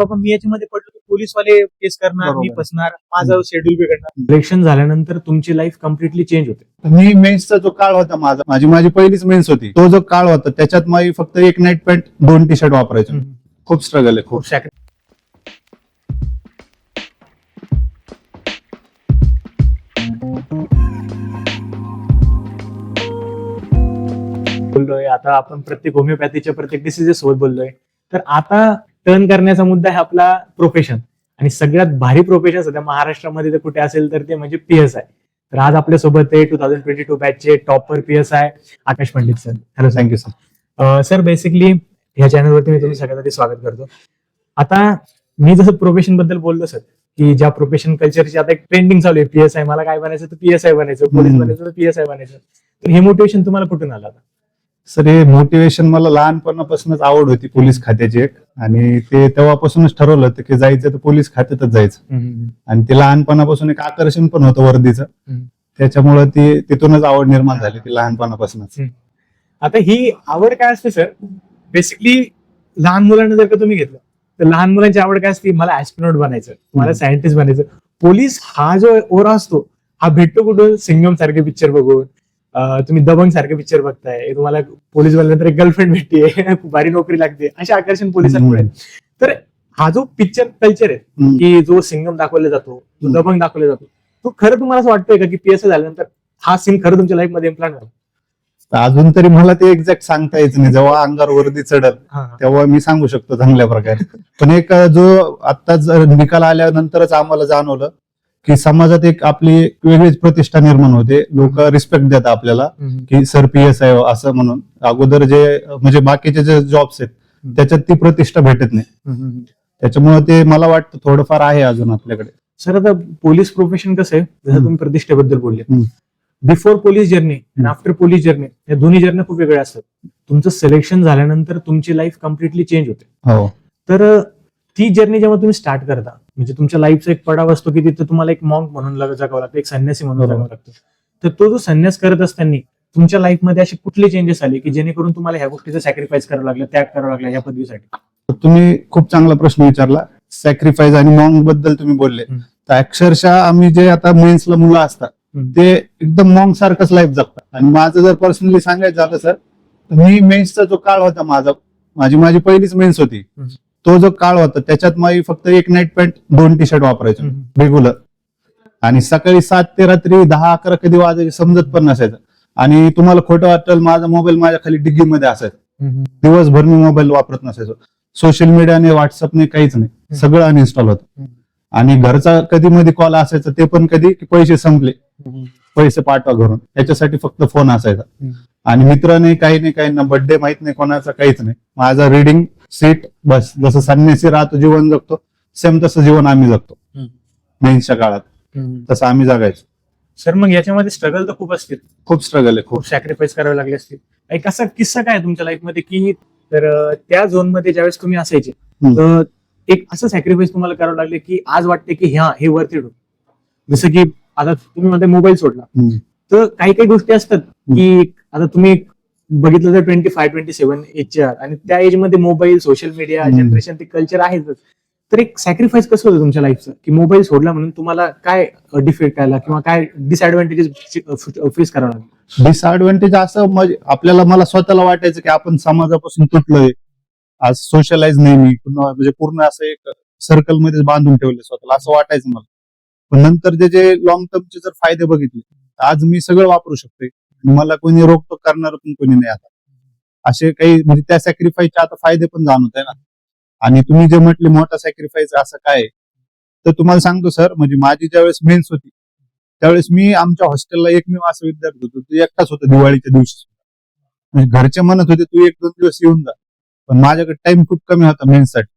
बाबा मी याच्यामध्ये पडलो, पोलीसवाले केस करणार, मी बरोबर. फसणार, माझं शेड्यूल बिघडणार. इलेक्शन झाल्यानंतर तुमची लाईफ कम्प्लिटली चेंज होते. मी मेन्सचा जो काळ होता माझी पहिलीच मेन्स होती. तो जो काळ होता त्याच्यात मी फक्त एक नाईट पॅन्ट 2 टी शर्ट वापरायचो. खूप स्ट्रगल आहे, खूप. खूप सॅक्रिफाईस. बोललोय आता आपण प्रत्येक होमिओपॅथीच्या प्रत्येक डिसिजेस सोबत बोललोय. तर आता टर्न करण्याचा मुद्दा आहे आपला प्रोफेशन, आणि सगळ्यात भारी प्रोफेशन सध्या महाराष्ट्रामध्ये जर कुठे असेल तर ते म्हणजे PSI. तर आज आपल्या सोबत आहे 2022 बॅचचे topper PSI Akash Pandit sir. Hello, thank you sir. Sir basically ह्या चॅनलवरती मी तुमचं सगळ्यात स्वागत करतो. आता मी जसं प्रोफेशन बद्दल बोललो सर, की ज्या प्रोफेशन कल्चरची आता एक ट्रेंडिंग चालू आहे, PSI मला काय बनायचं तर PSI बनायचं, पोलीस बनायचं तर PSI बनायचं. तर हे मोटिवेशन तुम्हाला कुठून आलं? सर हे मोटिवेशन मला लहानपणापासूनच आवड होती पोलीस खात्याची एक, आणि ते तेव्हापासूनच ठरवलं होतं की जायचं तर पोलीस खात्यातच जायचं. आणि ते लहानपणापासून एक आकर्षण पण होतं वर्दीचं, त्याच्यामुळे ती तिथूनच आवड निर्माण झाली ती लहानपणापासूनच. आता ही आवड काय असते सर? बेसिकली लहान मुलांना जर का तुम्ही घेतलं तर लहान मुलांची आवड काय असते? मला ऍस्ट्रोनॉट बनायचं, मला सायंटिस्ट बनायचं. पोलीस हा जो ओरा असतो हा भेटतो कुठून? सिंगम सारखे पिक्चर बघून, तुम्ही दबंग सारखे पिक्चर बघताय, तुम्हाला पोलीस बनल्यानंतर एक गर्लफ्रेंड भेटते, खूप भारी नोकरी लागते, असे आकर्षण पोलिसांमुळे. तर हा जो पिक्चर कल्चर आहे की जो सिंगम दाखवला जातो, जो दबंग दाखवला जातो, तो खरं तुम्हाला असं वाटतंय का की PSI झाल्यानंतर हा सीन खरं तुमच्या लाईफ मध्ये इम्प्लांट झाला? अजून तरी मला ते एक्झॅक्ट सांगता यायचं नाही. जेव्हा अंगावर वर्दी चढल तेव्हा मी सांगू शकतो चांगल्या प्रकारे. पण एक जो आता निकाल आल्यानंतरच आम्हाला जाणवलं की समाजात एक आपली वेगळीच प्रतिष्ठा निर्माण होते. लोक रिस्पेक्ट देतात आपल्याला की सर PSI असं म्हणून. अगोदर जे म्हणजे बाकीचे जे जॉब्स आहेत त्याच्यात ती प्रतिष्ठा भेटत नाही. त्याच्यामुळे ते मला वाटतं थोडंफार आहे अजून आपल्याकडे. सर आता पोलीस प्रोफेशन कसं आहे, जसं तुम्ही प्रतिष्ठेबद्दल बोलले, बिफोर पोलीस जर्नी आणि आफ्टर पोलीस जर्नी या दोन्ही जर्नी खूप वेगळ्या असतात. तुमचं सिलेक्शन झाल्यानंतर तुमची लाईफ कम्प्लिटली चेंज होते. हो. तर ती जर्नी जेव्हा तुम्ही स्टार्ट करता, म्हणजे तुमच्या लाईफचा एक पडाव असतो की तिथे तुम्हाला एक मॉन्क म्हणून जगावं लागतं, एक संन्यासी म्हणून जगावं लागतं. तर तो जो संन्यास करत असताना तुमच्या लाईफमध्ये असे कुठले चेंजेस आले की जेणेकरून तुम्हाला ह्या गोष्टीचा सॅक्रिफाईस करावं लागलं, त्याग करावा लागला या पदवीसाठी? तुम्ही खूप चांगला प्रश्न विचारला. सॅक्रिफाईस आणि मॉंग बद्दल तुम्ही बोलले, तर अक्षरशः आम्ही जे आता मेन्सला मुलं असतात ते एकदम मॉंग सारखंच लाईफ जगतात. आणि माझं जर पर्सनली सांगायचं झालं सर, मी मेन्सचा जो काळ होता माझी पहिलीच मेन्स होती. तो जो काळ होता त्याच्यात मी फक्त एक नाईट पॅन्ट 2 टी शर्ट वापरायचो रेग्युलर. आणि सकाळी 7 ते रात्री 10-11 कधी वाजायचे समजत पण नसायचं. आणि तुम्हाला खोटं वाटेल, माझा मोबाईल माझ्या खाली डिग्गीमध्ये असायचा. दिवसभर मी मोबाईल वापरत नसायचो. सोशल मीडियाने, व्हॉट्सअपने काहीच नाही, सगळं अनइन्स्टॉल होतं. आणि घरचा कधी मध्ये कॉल असायचा, ते पण कधी की पैसे संपले, पैसे पाठवा घरून, याच्यासाठी फक्त फोन असायचा. आणि मित्र नाही, काही नाही, बर्थडे माहित नाही कोणाचा, काहीच नाही. माझा रीडिंग सीट बस. जसं संन्यासी राहतो, जीवन जगतो, सेम तसं जीवन आम्ही जगतो मेन्सच्या काळात. तसं आम्ही जगायचो. सर मग याच्यामध्ये स्ट्रगल तर खूप असतील, खूप स्ट्रगल आहे, खूप सॅक्रिफाईस करावे लागले असतील. एक असा किस्सा काय तुमच्या लाईफमध्ये की तर त्या झोन मध्ये ज्यावेळेस तुम्ही असायचे तर एक असं सॅक्रिफाईस तुम्हाला करावं लागले की आज वाटते की हे वर्थ इट होतं? जसं की आता तुम्ही मध्ये मोबाईल सोडला, तर काही गोष्टी असतात की आता तुम्ही बघितलं तर 25-27 एजच्या, आणि त्या एज मध्ये मोबाईल, सोशल मीडिया, जनरेशन, ते कल्चर आहेच. तर एक सॅक्रिफाईस कसं होतं तुमच्या लाईफचं की मोबाईल सोडला म्हणून तुम्हाला काय डिफेक्ट आला किंवा काय डिसएडव्हान्टेजेस फेस करावं लागलं? डिसएडव्हान्टेज असं म्हणजे मला स्वतःला वाटायचं की आपण समाजापासून तुटलोय. आज सोशलाइज नाही मी, म्हणजे पूर्ण असं एक सर्कल मध्ये बांधून ठेवले स्वतःला, असं वाटायचं मला. पण नंतर त्याचे लॉंग टर्मचे जर फायदे बघितले, आज मी सगळं वापरू शकतोय. मला कोणी रोकटोक करणार पण कोणी नाही आता. असे काही म्हणजे त्या सॅक्रिफाईसचे आता फायदे पण जाणवत आहे ना. आणि तुम्ही जे म्हटले मोठा सॅक्रिफाईस असं काय, तर तुम्हाला सांगतो सर, म्हणजे माझी ज्यावेळेस मेन्स होती त्यावेळेस मी आमच्या हॉस्टेलला एकमेव असं विद्यार्थी होतो, तो एकटाच होता दिवाळीच्या दिवशी. म्हणजे घरचे म्हणत होते तू 1-2 दिवस येऊन जा, पण माझ्याकडे टाइम खूप कमी होता मेन्ससाठी,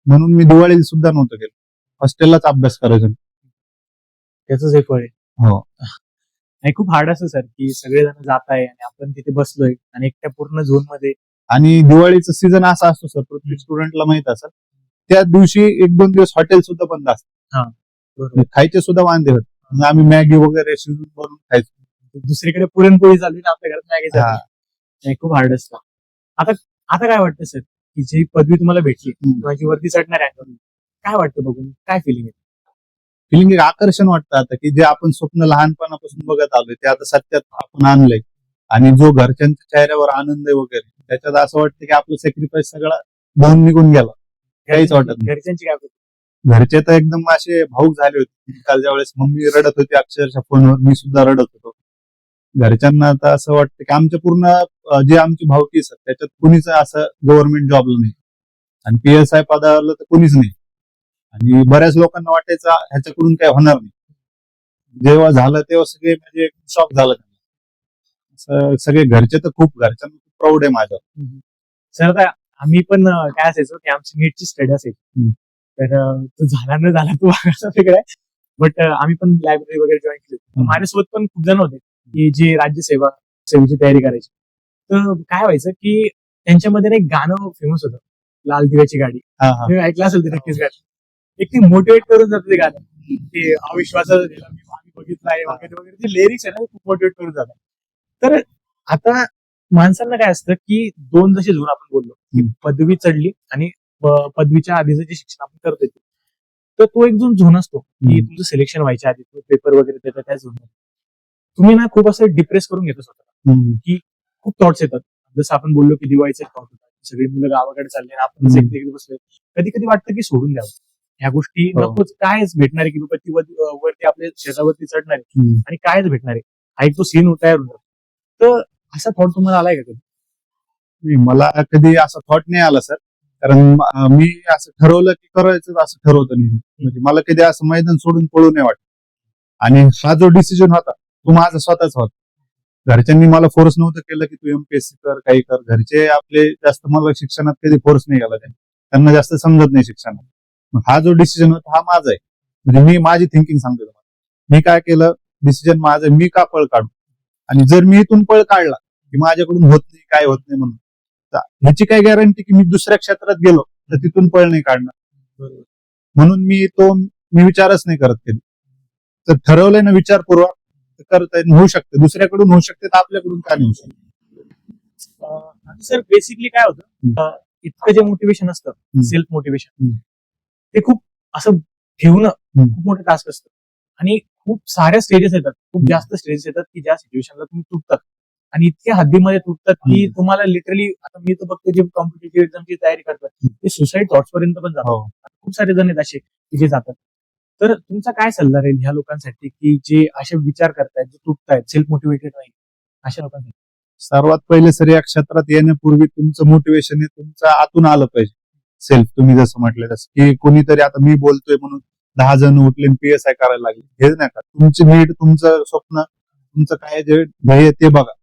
म्हणून मी दिवाळीला सुद्धा नव्हतं गेलो, हॉस्टेललाच अभ्यास करायचो. त्याच एक वय. हो. नाही, खूप हार्ड असं सर की सगळेजण जात आहे आणि आपण तिथे बसलोय आणि एकट्या पूर्ण झोन मध्ये. आणि दिवाळीचं सीझन असा असतो सर, प्रत्येक स्टुडंटला माहित असेल, त्या दिवशी 1-2 दिवस हॉटेल सुद्धा बंद असतात, खायचे सुद्धा वांदे होते. मग आम्ही मॅगी वगैरे शिजून बनवून खायचो. दुसरीकडे पुरणपोळी चालली ना, आपल्या घरात मॅगी चालली. खूप हार्ड असतं. आता काय वाटतं सर की जी पदवी तुम्हाला भेटली किंवा जी वरती चढणार आहे, काय वाटतं बघून, काय फिलिंग आहे? फिलिंग एक आकर्षण वाटतं आता की जे आपण स्वप्न लहानपणापासून बघत आलोय ते आता सत्यात आपण आणलंय. आणि जो घरच्यांच्या चेहऱ्यावर आनंद आहे वगैरे त्याच्यात असं वाटतं की आपलं सॅक्रिफाईस सगळा घेऊन निघून गेला. काहीच वाटत नाही. घरच्यांची काय घरचे तर एकदम असे भाऊक झाले होते काल ज्यावेळेस मम्मी रडत होती अक्षरशः फोनवर, मी सुद्धा रडत होतो. घरच्यांना आता असं वाटतं की आमच्या पूर्ण जे आमची भावकी सर त्याच्यात कुणीच असं गव्हर्नमेंट जॉबला नाही आणि PSI पदावर तर कुणीच नाही. आणि बऱ्याच लोकांना वाटायचं ह्याच्याकडून काय होणार नाही. जेव्हा झालं तेव्हा सगळे म्हणजे शॉक झालं. सगळे घरचे तर घरच्यांना खूप प्राऊड आहे माझ्या. सर आता आम्ही पण काय असायचो की आमची नीटची स्टडी असायची, तर तो झाला न झाला तो असं वेगळं आहे. बट आम्ही पण लायब्ररी वगैरे जॉईन केली. माझ्यासोबत पण खूप जण होते की जे सेवेची तयारी करायची. तर काय व्हायचं की त्यांच्यामध्ये ना एक गाणं फेमस होतं, लाल दिव्याची गाडी. तुम्ही ऐकलं असेल ते नक्कीच गाणं. एक ती मोटिवेट करून जातं ते गाणं, की अविश्वासाचं दिला मी आम्ही बघितलं आहे वगैरे वगैरे. ते लिरिक्स आहे ना खूप मोटिवेट करून जातात. तर आता माणसांना काय असतं की दोन जसे झोन आपण बोललो की पदवी चढली आणि पदवीच्या आधीचं जे शिक्षण आपण करतोय तर तो एक जो झोन असतो की तुमचं सिलेक्शन व्हायच्या आधी पेपर वगैरे देतात त्या झोन मध्ये तुम्ही ना खूप असं डिप्रेस करून घेतो स्वतःला, की खूप थॉट्स येतात. जसं आपण बोललो की दिवाळीचे थॉट होतात, सगळी मुलं गावाकडे चालले आणि आपण एकटे बसलोय. कधी कधी वाटतं की सोडून द्यावं ह्या गोष्टी, नकोच, कायच भेटणार आहे की बाबा ती वरती आपल्या शेतावरती चढणार आहे आणि कायच भेटणार आहे, हा एक तो सीन तयार होतो. तर असा थॉट तुम्हाला आलाय का कधी? नाही, मला कधी असा थॉट नाही आला सर. कारण मी असं ठरवलं की करायचं असं ठरवतं नेहमी. म्हणजे मला कधी असं मैदान सोडून पळू नाही वाटत. आणि हा जो डिसिजन होता तो माझा स्वतःच होता. घरच्यांनी मला फोर्स नव्हतं केलं की तू MPSC कर, काही कर. घरचे आपले जास्त मला शिक्षणात कधी फोर्स नाही केला त्यांना जास्त समजत नाही शिक्षणात. मग हा जो डिसिजन होता हा माझा आहे. म्हणजे मी माझी थिंकिंग सांगतो तुम्हाला. मी काय केलं, डिसिजन माझं, मी का पळ काढू. आणि जर मी इथून पळ काढला की माझ्याकडून होत नाही, काय होत नाही म्हणून, ह्याची काय गॅरंटी की मी दुसऱ्या क्षेत्रात गेलो तर तिथून पळ नाही काढणार. म्हणून मी विचारच नाही करत कधी. तर ठरवलंय ना विचारपूर्वक तर करता होऊ शकते, दुसऱ्याकडून होऊ शकते तर आपल्याकडून का नाही होऊ शकते. सर बेसिकली काय होतं, इतकं जे मोटिवेशन असतं, सेल्फ मोटिवेशन, ते खूप असं ठेवणं खूप मोठं टास्क असतं. आणि खूप साऱ्या स्टेजेस येतात, खूप जास्त स्टेजेस येतात की ज्या सिच्युएशनला तुम्ही तुटतात आणि इतक्या हद्दीमध्ये तुटतात की तुम्हाला लिटरली, आता मी तर बघतो जे कॉम्पिटेटिव्ह एक्झामची तयारी करतात ते सुसाईड थॉट्स पर्यंत पण जातात. खूप सारे जण आहेत असे की जे जातात. तर तुमचा काय सल्ला राहील ह्या लोकांसाठी की जे असे विचार करतायत, जे तुटतायत, सेल्फ मोटिवेटेड नाही, अशा लोकांसाठी? सर्वात पहिले सर या क्षेत्रात येण्यापूर्वी तुमचं मोटिवेशन हे तुमचं आतून आलं पाहिजे. सेल्फ, तुम्ही जसं म्हटलं तसं की कोणीतरी आता मी बोलतोय म्हणून 10 जण उठले PSI करायला लागले, हे नाही का. तुमची नीड, तुमचं स्वप्न, तुमचं काय जे ध्येय ते बघा,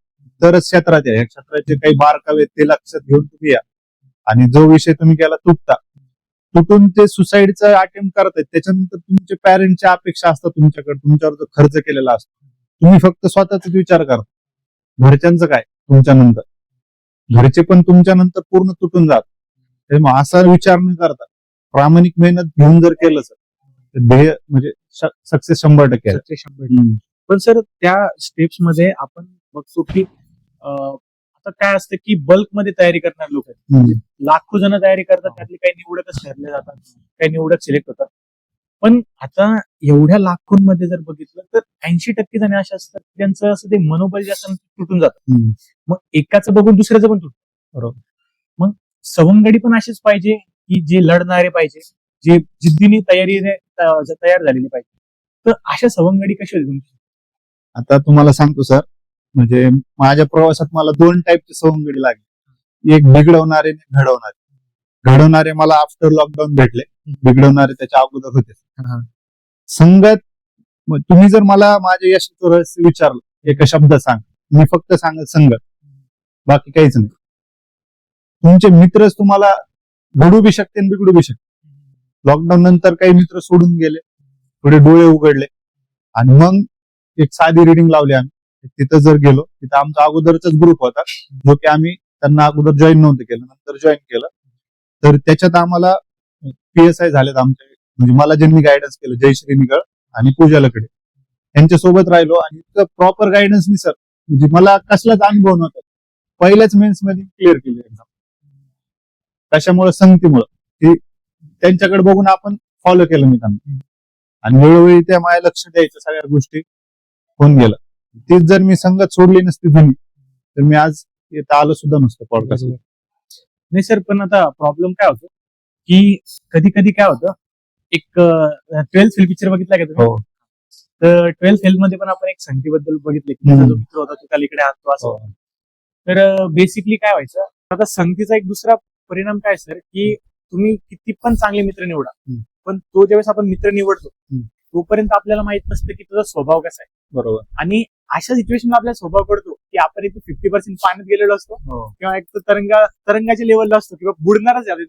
तरच क्षेत्रात या. क्षेत्राचे काही बारकावे ते लक्षात घेऊन तुम्ही या. आणि जो विषय तुम्ही केला तुटून ते सुसाईडचा अटेम्प्ट करतायत, त्याच्यानंतर तुमचे पॅरेंटच्या अपेक्षा असतात तुमच्याकडे, तुमच्यावर जो खर्च केलेला असतो, तुम्ही फक्त स्वतःच विचार करा. घरच्यांचं काय तुमच्या नंतर, घरचे पण तुमच्या नंतर पूर्ण तुटून जात. मग असा विचार न करता प्रामाणिक मेहनत घेऊन जर केलं सर तर ध्येय म्हणजे सक्सेस 100% आहे. पण सर त्या स्टेप्स मध्ये आपण बघतो की आता काय असतं की बल्क मध्ये तयारी करणार लोक आहेत, लाखो जण तयारी करतात, त्यातले काही निवडकच ठरले जातात, काही निवडक सिलेक्ट होतात. पण आता एवढ्या लाखोंमध्ये जर बघितलं तर 80% जण असे असतात त्यांचं असं ते मनोबल जे असतं तुटून जातं. मग एकाचं बघून दुसऱ्याचं पण तुटतं. बरोबर. मग सवंगडी पण अशीच पाहिजे की जे लढणारे पाहिजे, जे जिद्दीने तयार झालेले पाहिजे. तर अशा सवंगडी कशी होती तुमची? आता तुम्हाला सांगतो सर, म्हणजे माझ्या प्रवासात मला 2 टाईपचे सवंगडी लागले. एक बिघडवणारे आणि घडवणारे मला आफ्टर लॉकडाऊन भेटले, बिघडवणारे त्याच्या अगोदर होते. संगत, तुम्ही जर मला माझ्या यशाचं रहस्य विचारलं एका शब्दात सांग, मी फक्त सांगत संगत, बाकी काहीच नाही. तुमचे मित्रच तुम्हाला घडू बी शकते आणि बिघडू बी शकते. लॉकडाऊन नंतर काही मित्र सोडून गेले, थोडे डोळे उघडले आणि मग एक साधी रिडिंग लावली आम्ही. तिथं जर गेलो, तिथं आमचा अगोदरचाच ग्रुप होता जो की आम्ही त्यांना अगोदर जॉईन नव्हतं केलं, नंतर जॉईन केलं. तर त्याच्यात आम्हाला PSI झालेत आमचे. म्हणजे मला ज्यांनी गायडन्स केलं, जयश्री निगळ आणि पूजा लकडे, यांच्यासोबत राहिलो आणि इतकं प्रॉपर गायडन्स नाही सर, म्हणजे मला कसलाच अनुभव नव्हता. पहिल्याच मेन्स मध्ये क्लिअर केली एक्झाम. कशामुळे? संगतीमुळे. त्यांच्याकडे बघून आपण फॉलो केलं मी त्यांना. आणि वेळोवेळी त्या माझ्या लक्ष द्यायचं सगळ्या गोष्टी होऊन गेलं. तीच जर मी संगत सोडली नसती जुनी तर मी आज इथं आलो सुद्धा नसतो पॉडकास्ट. नाही सर, पण आता प्रॉब्लेम काय होतो की कधी कधी काय होतं, एक 12th फेल पिक्चर बघितला का तुम्ही? हो. तर 12th फेल मध्ये पण आपण एक संगतीबद्दल बघितले की त्याचा जो मित्र होता तो त्याला इकडे आणतो असं. तर बेसिकली काय व्हायचं, आता संगतीचा एक दुसरा परिणाम काय सर, की तुम्ही किती पण चांगले मित्र निवडा, पण तो ज्यावेळेस आपण मित्र निवडतो तोपर्यंत आपल्याला माहित नसतं की तुझा स्वभाव कसा आहे. बरोबर. आणि अशा सिच्युएशनला आपल्याला स्वभाव कळतो की आपण एक 50% पाण्यात गेलेलो असतो किंवा एक तर तरंगाच्या लेवलला असतो किंवा बुडणारच झाले.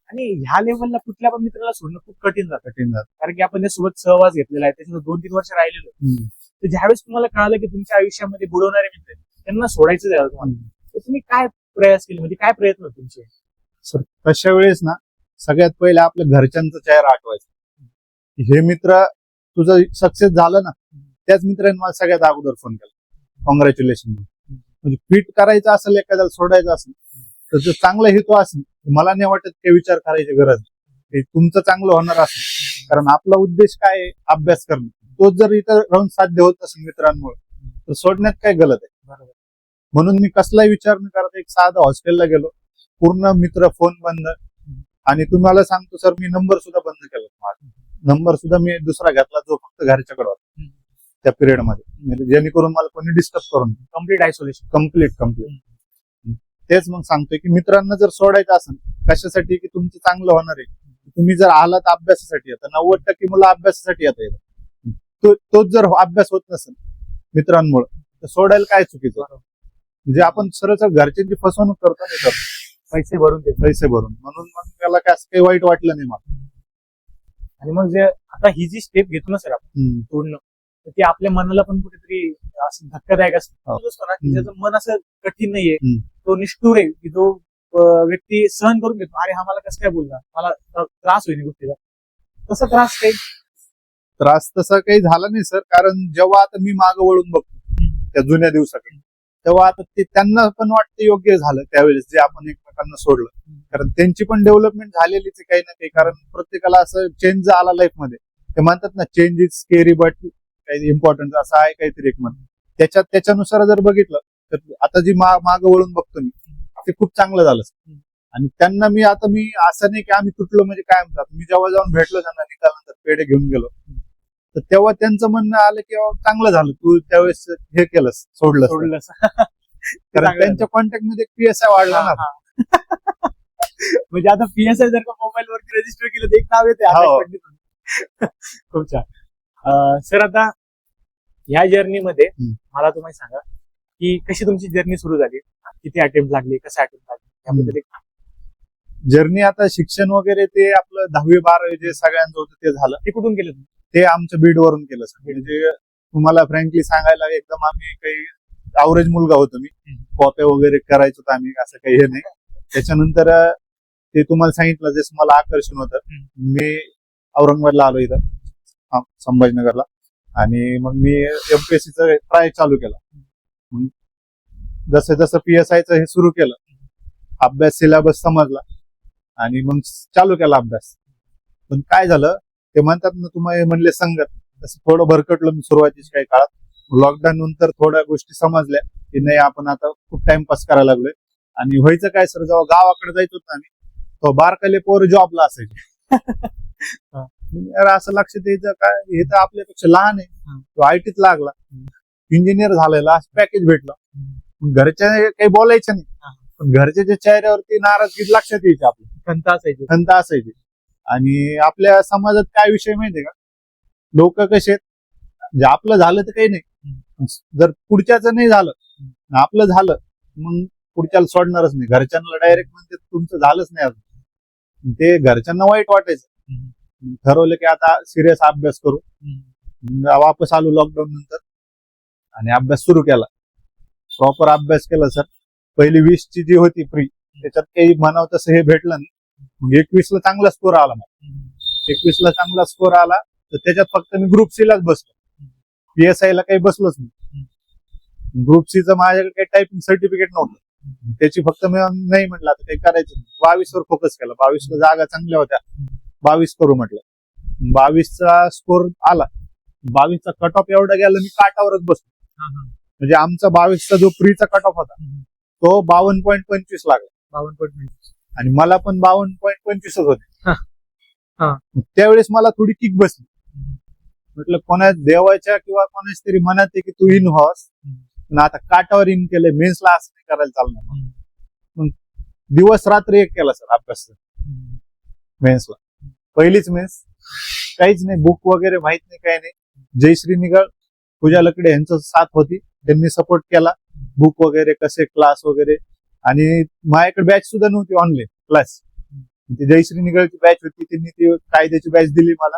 आणि ह्या लेवलला कुठल्या पण मित्राला सोडणं खूप कठीण जातं. कारण की आपण त्यासोबत सहवास घेतलेला आहे, त्याच्यासोबत 2-3 वर्ष राहिलेलो. तर ज्यावेळेस तुम्हाला कळालं की तुमच्या आयुष्यामध्ये बुडवणारे मित्र आहेत, त्यांना सोडायचं आहे तुम्हाला, तर तुम्ही काय प्रयास केले, म्हणजे काय प्रयत्न होते तुमचे? सर तशा वेळेस ना सगळ्यात पहिले आपल्या घरच्यांचा चेहरा आठवायचा. हे मित्र तुझं सक्सेस झालं ना, त्याच मित्रांनी मला सगळ्यात अगोदर फोन केला, कॉंग्रॅच्युलेशन. म्हणजे फिट करायचं असेल एखाद्याला सोडायचं असेल तर जो चांगला हेतू असेल मला नाही वाटत काही विचार करायची गरज नाही. तुमचं चांगलं होणार असेल, कारण आपला उद्देश काय आहे, अभ्यास करणं. तोच जर इथं राहून साध्य होत असेल मित्रांमुळे तर सोडण्यात काय गलत आहे. म्हणून मी कसलाही विचार न करता एक साधा हॉस्टेलला गेलो, पूर्ण मित्र फोन बंद. आणि तुम्हाला सांगतो सर, मी नंबर सुद्धा बंद केला. नंबर सुद्धा मी दुसरा घेतला जो फक्त घरच्याकडे होता त्या पिरियड मध्ये, जेणेकरून मला कोणी डिस्टर्ब करून. Complete isolation. कम्प्लीट. तेच मग सांगतोय की मित्रांना जर सोडायचं असेल कशासाठी, की तुमचं चांगलं होणार आहे. तुम्ही जर आलात अभ्यासासाठी, आता 90% मुलं अभ्यासासाठी येतात, तोच जर अभ्यास होत नसेल मित्रांमुळे तर सोडायला काय चुकीचं. म्हणजे आपण सरळ घरच्यांची फसवणूक करतो नाही तर पैसे भरून. म्हणून मग त्याला काय असं काही वाईट वाटलं नाही मला. आणि मग जे आता ही जी स्टेप घेतो ना सर आपण सोडणं, तर ती आपल्या मनाला पण कुठेतरी असं धक्कादायक असतो ना, की ज्याचं मन असं कठीण नाहीये, तो निष्ठुर आहे, की जो व्यक्ती सहन करून घेतो, अरे हा मला कसं काय बोलला, मला त्रास होईल गोष्टीला. तसा त्रास तसा काही झाला नाही सर. कारण जेव्हा आता मी मागं वळून बघतो त्या जुन्या दिवसाकडे, तेव्हा आता ते त्यांना पण वाटतं योग्य झालं त्यावेळेस जे आपण एकमेकांना सोडलं. कारण त्यांची पण डेव्हलपमेंट झालेलीच आहे काही ना काही. कारण प्रत्येकाला असं चेंज आला लाईफ मध्ये. ते म्हणतात ना, चेंज इज स्केरी बट काही इम्पॉर्टंट असं आहे काहीतरी एक म्हण. त्याच्यानुसार जर बघितलं तर आता जी मागं वळून बघतो मी, ते खूप चांगलं झालं. आणि त्यांना मी असं नाही की आम्ही तुटलो म्हणजे काय म्हणतात, मी जेव्हा जाऊन भेटलो त्यांना निघाल्यानंतर पेढे घेऊन गेलो, तर तेव्हा त्यांचं म्हणणं आलं की चांगलं झालं तू त्यावेळेस हे केलंस, सोडलंस. कारण त्यांच्या कॉन्टॅक्ट मध्ये PSI वाढला ना. म्हणजे आता PSI जर का मोबाईल वरती रजिस्टर केलं तर एक नाव येते. खूप छान. सर आता ह्या जर्नीमध्ये मला तुम्ही सांगा की कशी तुमची जर्नी सुरू झाली, किती अटेम्प्ट लागले, कसे अटेम्प्ट लागले, त्याबद्दल जर्नी. आता शिक्षण वगैरे ते आपलं 10वी-12वी जे सगळ्यांचं होतं ते झालं. ते कुठून केलं तुम्ही? ते आमच्या बीड वरून केलं. म्हणजे तुम्हाला फ्रँकली सांगायला एकदम आम्ही काही अवरेज मुलगा होतो. मी कॉप्या वगैरे करायचो तर आम्ही, असं काही हे नाही. त्याच्यानंतर ते तुम्हाला सांगितलं जसं मला आकर्षण होतं, मी औरंगाबादला आलो इथं संभाजीनगरला. आणि मग मी MPSCचा ट्राय चालू केला. जसं जसं PSIचं हे सुरू केलं, अभ्यास सिलेबस समजला आणि मग चालू केला अभ्यास. पण काय झालं, ते म्हणतात ना तुम्हाला म्हणले संगत, तसं थोडं भरकटलं मी सुरुवातीच्या काही काळात. लॉकडाऊन नंतर थोड्या गोष्टी समजल्या की नाही आपण आता खूप टाइमपास करायला लागलोय. आणि व्हायचं काय सर, जेव्हा गावाकडे जायचो ना आम्ही, तो बारकाले पोर जॉबला असायचे. असं लक्षात यायचं काय, हे तर आपल्यापेक्षा लहान आहे, तो IT लागला, इंजिनियर झालेला, पॅकेज भेटलं. घरच्या काही बोलायचं नाही, पण घरच्या चेहऱ्यावरती नाराजगी लक्षात यायची, आपली खंत असायची. आणि आपल्या समाजात काय विषय माहितीये का, लोक कसे आहेत, आपलं झालं तर काही नाही, जर पुढच्याचं नाही झालं, आपलं झालं मग पुढच्याला सोडणारच नाही. घरच्यांना डायरेक्ट म्हणते तुमचं झालंच नाही अजून, ते घरच्यांना वाईट वाटायचं. ठरवलं की आता सिरियस अभ्यास करू. वापस आलो लॉकडाऊन नंतर आणि अभ्यास सुरू केला. प्रॉपर अभ्यास केला सर. पहिली 20 ची जी होती फ्री, त्याच्यात काही म्हणावं तसं हे भेटलं नाही. मग 21 ला चांगला स्कोर आला. मग 21 ला चांगला स्कोर आला तर त्याच्यात फक्त मी ग्रुप सी लाच बसलो, PSI ला काही बसलोच नाही. ग्रुप सी चं माझ्याकडे काही टायपिंग सर्टिफिकेट नव्हतं, त्याची फक्त मी नाही म्हटलं आता काही करायचं नाही. 22 वर फोकस केला. 22 ला जागा चांगल्या होत्या, 22 करू म्हटलं. 22चा स्कोर आला. 22चा कट ऑफ एवढा गेला, मी काटावरच बसलो. म्हणजे आमचा 22चा जो प्रीचा कट ऑफ होता तो 52.25 लागला. 52.25. आणि मला पण 52.25 होते. हा. त्यावेळेस मला थोडी किक बसली. म्हटलं कोणा देवाच्या किंवा कोणाच तरी मनात आहे की तू इन व्हावस, पण आता काटावर इन केलंय, मेन्सला असं नाही करायला चालणार. मग दिवस रात्र एक केला सर अभ्यास मेन्सला. पहिलीच मेन्स, काहीच नाही, बुक वगैरे माहित नाही, काही नाही. जयश्री निगळ, पूजा लकडे यांचं साथ होती, त्यांनी सपोर्ट केला. बुक वगैरे कसे क्लास वगैरे, आणि माझ्याकडे बॅच सुद्धा नव्हती ऑनलाईन क्लास. ती जयश्री निगळची बॅच होती, त्यांनी ती कायद्याची बॅच दिली मला.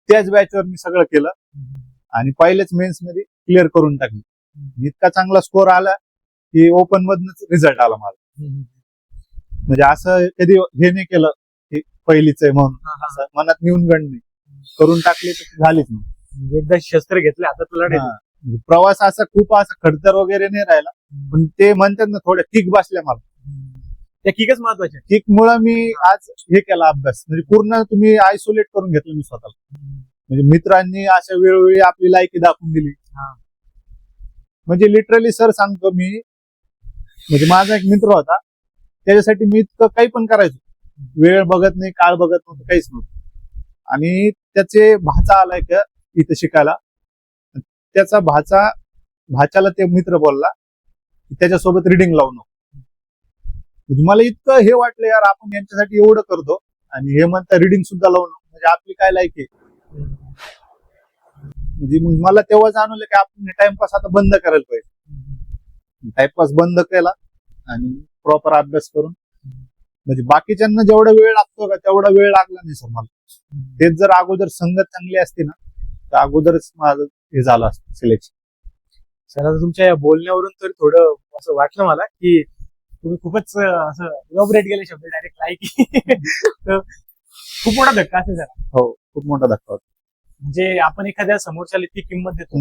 त्याच बॅचवर मी सगळं केलं आणि पहिल्याच मेन्स मध्ये क्लिअर करून टाकली. इतका चांगला स्कोर आला की ओपन मधनच रिझल्ट आला मला. म्हणजे असं कधी हे नाही केलं की पहिलीच आहे म्हणून, असं मनात नेऊन गण नाही, करून टाकली तर झालीच नाही. म्हणजे एकदा शस्त्र घेतले आता तुला म्हणजे प्रवास असा खूप असा खडतर वगैरे नाही राहिला, पण ते म्हणतात ना थोड्या किक बसल्या मला. त्या किकच महत्वाच्या. किक मुळे मी आज हे केला अभ्यास, म्हणजे पूर्ण तुम्ही आयसोलेट करून घेतलं मी स्वतःला. म्हणजे मित्रांनी अशा वेळोवेळी आपली लायकी दाखवून दिली. म्हणजे लिटरली सर सांगतो मी, म्हणजे माझा एक मित्र होता, त्याच्यासाठी मी इतकं काही पण करायचो, वेळ बघत नाही, काळ बघत नव्हतं, काहीच नव्हतं. आणि त्याचे भाचा आलाय का इथं शिकायला, त्याचा भाच्याला ते मित्र बोलला की त्याच्यासोबत रिडिंग लावू नको. म्हणजे मला इतकं हे वाटलं यार, आपण यांच्यासाठी एवढं करतो आणि हे म्हणता रिडिंग सुद्धा लावू नको, म्हणजे आपली काय लायकी. म्हणजे मग मला तेव्हा जाणवलं की आपण टाइमपास आता बंद करायला पाहिजे. टाइमपास बंद केला आणि प्रॉपर अभ्यास करून, म्हणजे बाकीच्यांना जेवढा वेळ लागतो का तेवढा वेळ लागला नाही सर मला. तेच जर अगोदर संगत चांगली असती ना तर अगोदरच माझं हे झालं असतं सिलेक्शन. सर आता तुमच्या या बोलण्यावरून तर थोडं असं वाटलं मला की तुम्ही खूपच असं इलॉबरेट केले शब्द डायरेक्ट लायकी. खूप मोठा धक्का असेल सर. हो, खूप मोठा धक्का होता. म्हणजे आपण एखाद्या समोरच्याला इतकी किंमत देतो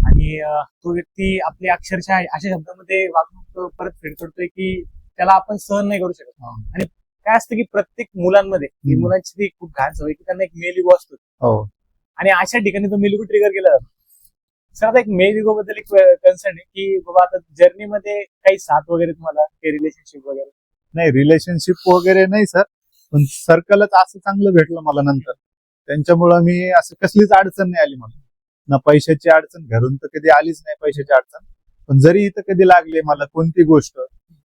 आणि तो व्यक्ती आपली अक्षरशः अशा शब्दामध्ये वागणूक परत फेड करतोय की त्याला आपण सहन नाही करू शकत. आणि काय असतं की प्रत्येक मुलांमध्ये मुलांची ती खूप घाण सवय की त्यांना एक मेल इगो असतो, आणि अशा ठिकाणी तो मेल इगो ट्रिगर केला जातो. सर आता एक मेल इगो बद्दल एक कन्सर्न आहे की बाबा आता जर्नीमध्ये काही साथ वगैरे तुम्हाला, काही रिलेशनशिप वगैरे? नाही, रिलेशनशिप वगैरे नाही सर, पण सर्कलच असं चांगलं भेटलं मला नंतर. त्यांच्यामुळं मी असं कसलीच अडचण नाही आली मला. ना पैशाची अडचण, घरून तर कधी आलीच नाही पैशाची अडचण, पण जरी इथं कधी लागली मला कोणती गोष्ट,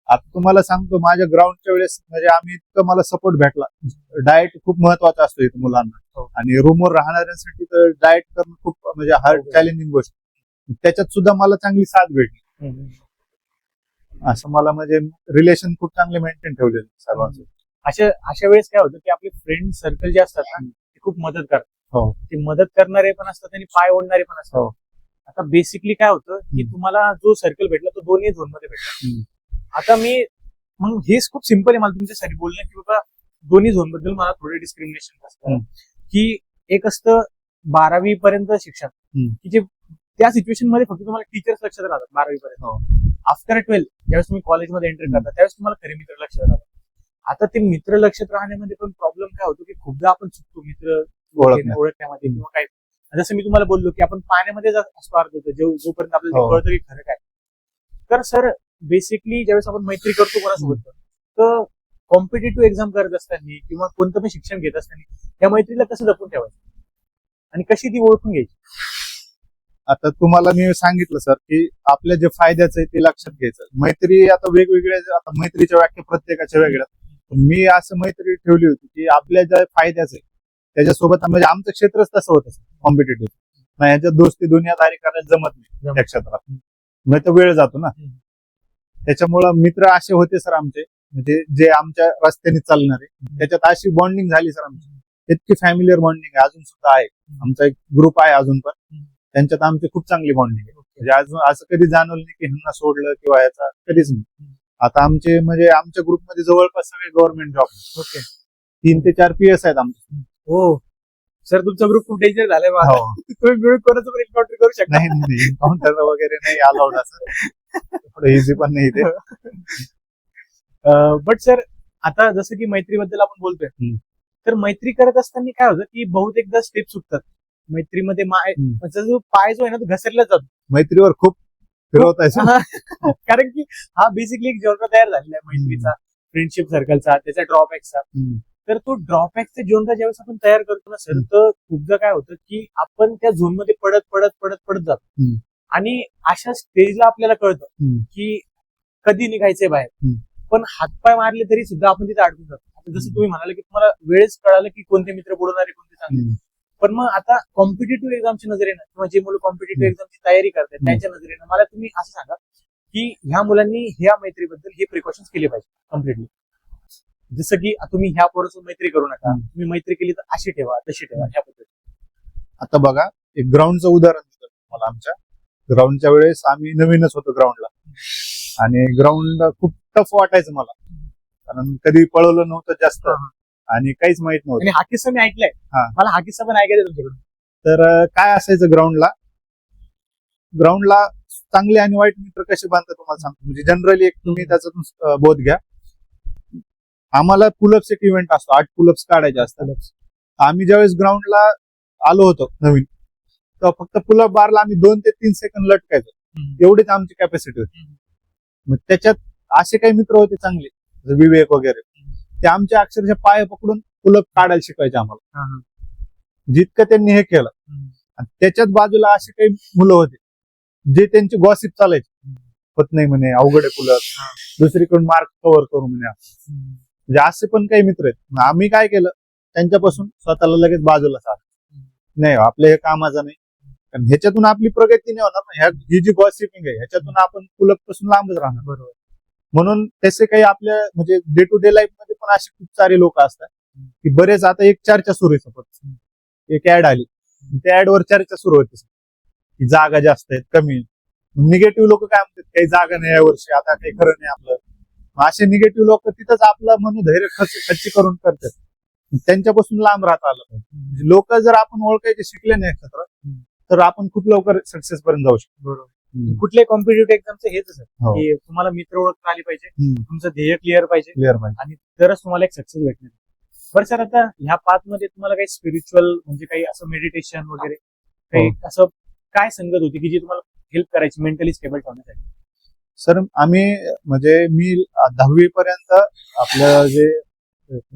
आता तुम्हाला सांगतो माझ्या ग्राउंडच्या वेळेस म्हणजे आम्ही इतकं मला सपोर्ट भेटला. डाएट खूप महत्वाचा असतो इथं मुलांना, आणि रूमवर राहणाऱ्यांसाठी तर डाएट करणं खूप म्हणजे हार्ड चॅलेंजिंग गोष्ट. त्याच्यात सुद्धा मला चांगली साथ भेटली. असं मला म्हणजे रिलेशन खूप चांगले मेंटेन ठेवले सर्वांचं. अशा वेळेस काय होतं की आपले फ्रेंड सर्कल जे असतात ना ते खूप मदत करतात. ते मदत करणारे पण असतात आणि पाय ओढणारे पण असतात. आता बेसिकली काय होतं की तुम्हाला जो सर्कल भेटला तो दोन्ही झोन मध्ये भेटला. आता मग हेच खूप सिंपल आहे मला तुमच्यासाठी बोलणं की बाबा दोन्ही झोन बद्दल मला थोडं डिस्क्रिमिनेशन असतं. की एक असतं 12वी पर्यंत शिक्षण, की जे त्या सिच्युएशन मध्ये फक्त तुम्हाला टीचर्स लक्षात राहतात 12वी पर्यंत. आफ्टर 12 ज्यावेळेस तुम्ही कॉलेजमध्ये एंटर करता त्यावेळेस तुम्हाला खरे मित्र लक्षात राहतात. आता ते मित्र लक्षात राहण्यामध्ये पण प्रॉब्लेम काय होतो की खूपदा आपण चुकतो मित्र ओळखण्यामध्ये किंवा काय. जसं मी तुम्हाला बोललो की आपण पाण्यामध्ये असतो अर्थ होतो जोपर्यंत आपल्याला कळतं की खरं काय. तर सर बेसिकली ज्यावेळेस आपण मैत्री करतो कोणासोबत तर कॉम्पिटेटिव्ह एक्झाम करत असताना किंवा कोणतं पण शिक्षण घेत असताना त्या मैत्रीला कसं जपून ठेवायचं आणि कशी ती ओळखून घ्यायची? आता तुम्हाला मी सांगितलं सर की आपल्या जे फायद्याचं आहे ते लक्षात घ्यायचं. मैत्री आता वेगवेगळ्या, आता मैत्रीच्या व्याख्या प्रत्येकाच्या वेगळ्या. मी असं मैत्री ठेवली होती की आपल्या ज्या फायद्याचं आहे त्याच्यासोबत, म्हणजे आमचं क्षेत्रच तसं होतं कॉम्पिटेटिव्ह. नाही ह्याच्यात दोस्ती दुनियादारी करायला जमत नाही त्या क्षेत्रात, नाही तर वेळ जातो ना. त्याच्यामुळं मित्र असे होते सर आमचे, म्हणजे जे आमच्या रस्त्याने चालणारे. त्याच्यात अशी बॉन्डिंग झाली सर आमची, इतकी फॅमिलियर बॉन्डिंग आहे, अजून सुद्धा आहे. आमचा एक ग्रुप आहे अजून पण, त्यांच्यात आमची खूप चांगली बॉन्डिंग आहे. म्हणजे अजून असं कधी जाणवलं नाही की ह्यांना सोडलं किंवा याचा, कधीच नाही. आता आमचे म्हणजे आमच्या ग्रुपमध्ये जवळपास सगळे गव्हर्नमेंट जॉब. 3 ते 4 PS आहेत आमचे. हो सर, तुमचा ग्रुप खूप डेंजर झालाय. तुम्ही मिळून कोणाचं पण एन्काउंटर करू शकता. नाही, एन्काउंटर वगैरे नाही अलाउड असं. थोडं इझी पण नाही ते. बट सर आता जसं की मैत्रीबद्दल आपण बोलतोय तर मैत्री करत असताना काय होतं की बहुतेकदा स्टेप चुकतात मैत्रीमध्ये. माझा जो पाय जो आहे ना तो घसरला जातो. मैत्रीवर खूप फिरवतायचं. कारण की हा बेसिकली एक जॉनरा तयार झालेला आहे मैत्रीचा, फ्रेंडशिप सर्कलचा, त्याचा ड्रॉबॅकचा. तर तो ड्रॉबॅकचा जॉनरा ज्यावेळेस आपण तयार करतो ना सर, तर खूपदा काय होतं की आपण त्या झोन मध्ये पडत पडत पडत पडत जातो. आणि अशा स्टेजला आपल्याला कळतं की कधी निघायचंय बाहेर. पण हातपाय मारले तरी सुद्धा आपण तिथे अडकून जातो. आता जसं तुम्ही म्हणाले की तुम्हाला वेळेच कळालं की कोणते मित्र बुडवणारे, कोणते चांगले. पण मग आता कॉम्पिटेटिव्ह एक्झामच्या नजरेनं किंवा जे मुलं कॉम्पिटेटिव्ह एक्झामची तयारी करतात त्यांच्या नजरेनं मला तुम्ही असं सांगा की ह्या मुलांनी ह्या मैत्रीबद्दल हे प्रिकॉशन्स केले पाहिजे कम्प्लिटली. जसं की तुम्ही ह्या पोरासोबत मैत्री करू नका, तुम्ही मैत्री केली तर अशी ठेवा तशी ठेवा, ह्या पद्धतीने. आता बघा, एक ग्राउंडचं उदाहरण देतो मला. आमच्या ग्राउंडच्या वेळेस आम्ही नवीनच होतो ग्राउंडला, आणि ग्राउंड खूप टफ वाटायचं मला, कारण कधी पळवलं नव्हतं जास्त आणि काहीच माहित नव्हतं. आणि हा किस्सा मी ऐकलाय, मला हा किस्सा पण ऐकायचा तुमच्याकडून. तर काय असायचं ग्राउंडला चांगले आणि वाईट मित्र कसे बांधतात तुम्हाला सांगतो. म्हणजे जनरली एक तुम्ही त्याच्यातून बोध घ्या. आम्हाला पुलअप्स एक इव्हेंट असतो, 8 पुलअप्स काढायचे असतात. आम्ही ज्यावेळेस ग्राउंडला आलो होतो नवीन, तर फक्त पुलअप बारला आम्ही 2 ते 3 सेकंद लटकायचो, एवढीच आमची कॅपॅसिटी होती. मग त्याच्यात असे काही मित्र होते चांगले, विवेक वगैरे, ते आमच्या अक्षरशः पाय पकडून पुलअप काढायला शिकवायचे आम्हाला. जितकं त्यांनी हे केलं, आणि त्याच्यात बाजूला असे काही मुलं होते जे त्यांची गॉसिप चालायची, होत नाही म्हणे, अवघड आहे पुलअप, दुसरीकडून मार्क कव्हर करू म्हणे. म्हणजे असे पण काही मित्र आहेत. आम्ही काय केलं, त्यांच्यापासून स्वतःला लगेच बाजूला सारलं. नाही, आपल्या हे कामाचं नाही, कारण ह्याच्यातून आपली प्रगती नाही होणार ना. ही जी गॉसिपिंग आहे ह्याच्यातून आपण पुलअप पासून लांबच राहणार. बरोबर. म्हणून तसे काही आपल्या म्हणजे डे टू डे लाईफ मध्ये पण असे खूप सारे लोक असतात की बरेच. आता एक चर्चा सुरू आहे, सपोज एक ऍड आली, त्या ऍडवर चर्चा सुरू होते की जागा जास्त आहेत, कमी. निगेटिव्ह लोक काय म्हणतात, काही जागा नाही या वर्षी, आता काही खरं नाही आपलं. असे निगेटिव्ह लोक तिथंच आपलं मनोधैर्य खच्ची करून करतात. त्यांच्यापासून लांब राहता आलं पाहिजे. लोक जर आपण ओळखायचे शिकले नाही एकत्र, तर आपण खूप लवकर सक्सेस पर्यंत जाऊ शकतो. बरोबर. कुठल्याही कॉम्पिटेटिव्ह एक्झामचं हेच आहे की तुम्हाला मित्र ओळखता आली पाहिजे, तुमचं ध्येय क्लिअर पाहिजे, आणि तरच तुम्हाला एक सक्सेस भेटणार. बरं सर, आता ह्या पाथ मध्ये तुम्हाला काही स्पिरिच्युअल म्हणजे काही असं मेडिटेशन वगैरे काही असं काय संगत होती की जी तुम्हाला हेल्प करायची मेंटली स्टेबल ठेवण्यासाठी? सर, आम्ही म्हणजे मी 10वी पर्यंत आपलं जे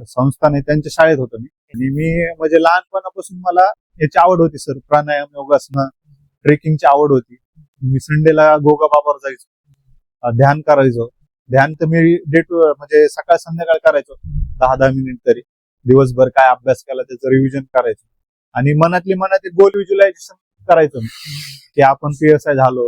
संस्थान आहे त्यांच्या शाळेत होतो मी. आणि मी म्हणजे लहानपणापासून मला याची आवड होती सर, प्राणायाम, योगासनं, ट्रेकिंगची आवड होती. मी संडेला गोगा बाबावर जायचो, ध्यान करायचो. ध्यान तर मी म्हणजे सकाळ संध्याकाळ करायचो, 10-10 मिनिट तरी. दिवसभर काय अभ्यास केला त्याचं रिव्हिजन करायचो, आणि मनात एक गोल व्हिज्युअलायझेशन करायचो मी की आपण PSI झालो.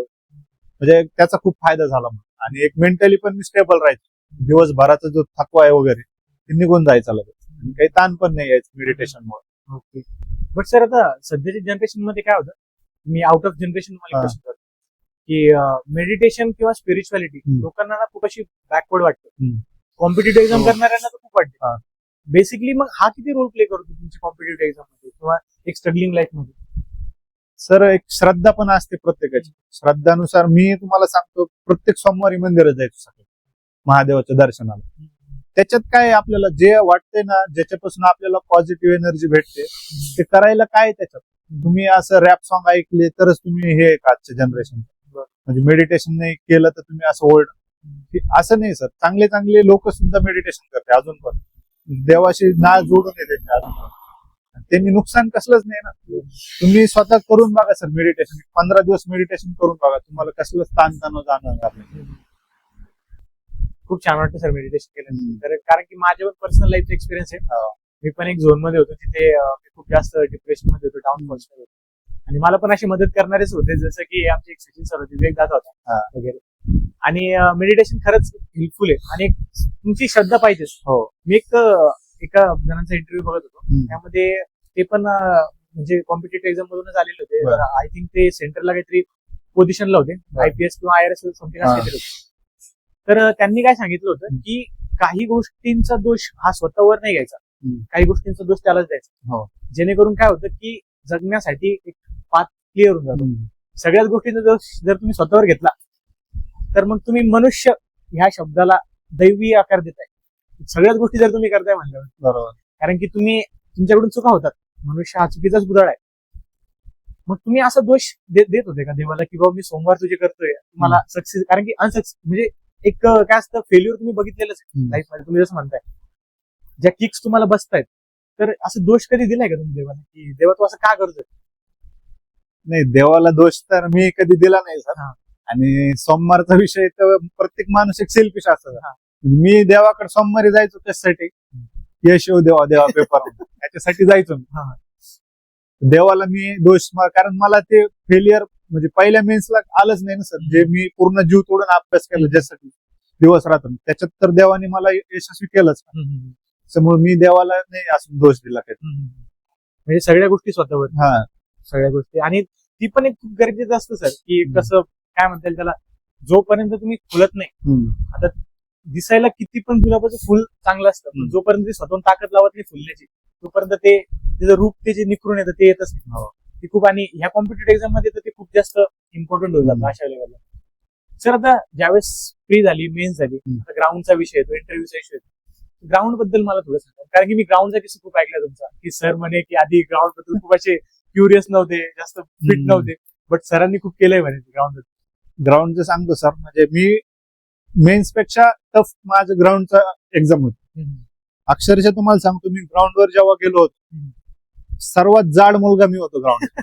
म्हणजे त्याचा खूप फायदा झाला मला, आणि एक मेंटली पण मी स्टेबल राहायचो. दिवसभराचा जो थकवा आहे वगैरे ते निघून जायचा लगेच, आणि काही ताण पण नाही यायचं मेडिटेशनमुळे. ओके. बट सर, आता सध्याच्या जनरेशन मध्ये काय होतं, मी आउट ऑफ जनरेशन मला क्वेश्चन करतो की मेडिटेशन किंवा स्पिरिच्युअलिटी लोकांना ना खूप अशी बॅकवर्ड वाटते. कॉम्पिटेटिव्ह एक्झाम करणाऱ्यांना तर खूप वाटते. बेसिकली मग हा किती रोल प्ले करतो तुमची कॉम्पिटेटिव्ह एक्झाम मध्ये किंवा एक स्ट्रगलिंग लाईफ मध्ये? सर, एक श्रद्धा पण असते प्रत्येकाची. श्रद्धानुसार मी तुम्हाला सांगतो, प्रत्येक सोमवारी मंदिरात जायचो सकाळी महादेवाच्या दर्शनाला. त्याच्यात काय आपल्याला जे वाटते ना, ज्याच्यापासून आपल्याला पॉझिटिव्ह एनर्जी भेटते, ते करायला काय त्याच्यात. तुम्ही असं रॅप सॉन्ग ऐकले तरच तुम्ही हे आजच्या जनरेशन, म्हणजे मेडिटेशन नाही केलं तर तुम्ही असं असं नाही सर. चांगले चांगले लोक सुद्धा मेडिटेशन करते अजून पण, देवाशी नाळ जोडून येते अजून पण. त्यांनी नुकसान कसलंच नाही ना. तुम्ही स्वतः करून बघा सर मेडिटेशन, 15 दिवस मेडिटेशन करून बघा, तुम्हाला कसलंच ताणतणाव जाणवणार नाही. खूप छान वाटतं सर मेडिटेशन केल्यानंतर, कारण की माझ्या पण पर्सनल लाईफचा एक्सपिरियन्स आहे. मी पण एक झोन मध्ये होतो, तिथे खूप जास्त डिप्रेशन मध्ये होतो, डाऊन फॉल्स मध्ये होतो, आणि मला पण अशी मदत करणारेच होते, जसं की आमचे एक सचिन सर होते, विवेक दादा होता वगैरे. आणि मेडिटेशन खरंच हेल्पफुल आहे, आणि तुमची श्रद्धा पाहिजेच. मी एका जणांचा इंटरव्ह्यू बघत होतो, त्यामध्ये ते पण म्हणजे कॉम्पिटेटिव्ह एक्झाम मधूनच आलेले होते. आय थिंक ते सेंटरला काहीतरी पोझिशनला होते, IPS किंवा IRS समथिंग असं काहीतरी होते. तर त्यांनी काय सांगितलं होतं की काही गोष्टींचा दोष हा स्वतःवर नाही घ्यायचा, काही गोष्टींचा दोष त्यालाच द्यायचा. जेणेकरून काय होतं की जगण्यासाठी एक पाथ क्लिअर होऊन जातो. सगळ्याच गोष्टींचा दोष जर तुम्ही स्वतःवर घेतला तर मग तुम्ही मनुष्य ह्या शब्दाला दैवी आकार देताय. सगळ्याच गोष्टी जर तुम्ही करताय म्हणल्यावर, बरोबर, कारण की तुमच्याकडून चुका होतात, मनुष्य हा चुकीचाच बुधाळ आहे. मग तुम्ही असा दोष देत होते का देवाला की बाबा मी सोमवार तुझे करतोय मला सक्सेस, कारण की अनसक्सेस म्हणजे एक काय असतं फेल्युअर तुम्ही बघितलेलंच लाईफ मध्ये, तुम्ही जसं म्हणताय ज्या किक्स तुम्हाला बसतायत, तर असं दोष कधी दिलाय का तुम्ही देवाला की देवा तू असं का करतोय? नाही, देवाला दोष तर मी कधी दिला नाही सर. हा. आणि सोमवारचा विषय तर प्रत्येक माणूस एक सेल्फिश असतो. हा. मी देवाकडे सोमवारी जायचो त्यासाठी यश येऊ देवा देवा पेपर त्याच्यासाठी जायचो मी. हा. देवाला मी दोष कारण मला ते फेलियर म्हणजे पहिल्या मेन्सला आलंच नाही ना सर. जे मी पूर्ण जीव तोडून अभ्यास केला ज्यासाठी दिवस रात्र, त्याच्यात तर देवाने मला यशस्वी केलंच. त्यामुळे मी देवाला नाही असं दोष दिला काही. म्हणजे सगळ्या गोष्टी स्वतःवर, हा, सगळ्या गोष्टी. आणि ती पण एक खूप गरजेचं असतं सर की कसं काय म्हणता येईल त्याला, जोपर्यंत तुम्ही फुलत नाही, आता दिसायला किती पण गुलाबाचं फुल चांगलं असतं, पण जोपर्यंत ते स्वतःहून ताकद लावत नाही फुलण्याची, तोपर्यंत ते त्याचं रूप ते जे निखरून येतं ते येतच नाही. ते खूप, आणि ह्या कॉम्पिटेटिव्ह एक्झाम मध्ये तर ते खूप जास्त इम्पॉर्टंट होऊन जातं अशा लेवलला. सर आता ज्यावेळेस प्री झाली, मेन्स झाली, ग्राउंडचा विषय येतो, इंटरव्ह्यूचा विषय येतो. ग्राउंड बद्दल मला थोडं सांगा, कारण की मी ग्राउंडचा किस्सा खूप ऐकला तुमचा की सर म्हणे की आधी ग्राउंड बद्दल खूप असे क्युरियस नव्हते, जास्त फिट नव्हते, बट सरांनी खूप केलंय म्हणे ग्राउंड. ग्राउंडचं सांगतो सर. म्हणजे मी मेन्स पेक्षा टफ माझं ग्राउंडचा एक्झाम होती. अक्षरशः तुम्हाला सांगतो, मी ग्राउंडवर जेव्हा गेलो होतो, सर्वात जाड मुलगा मी होतो ग्राउंड.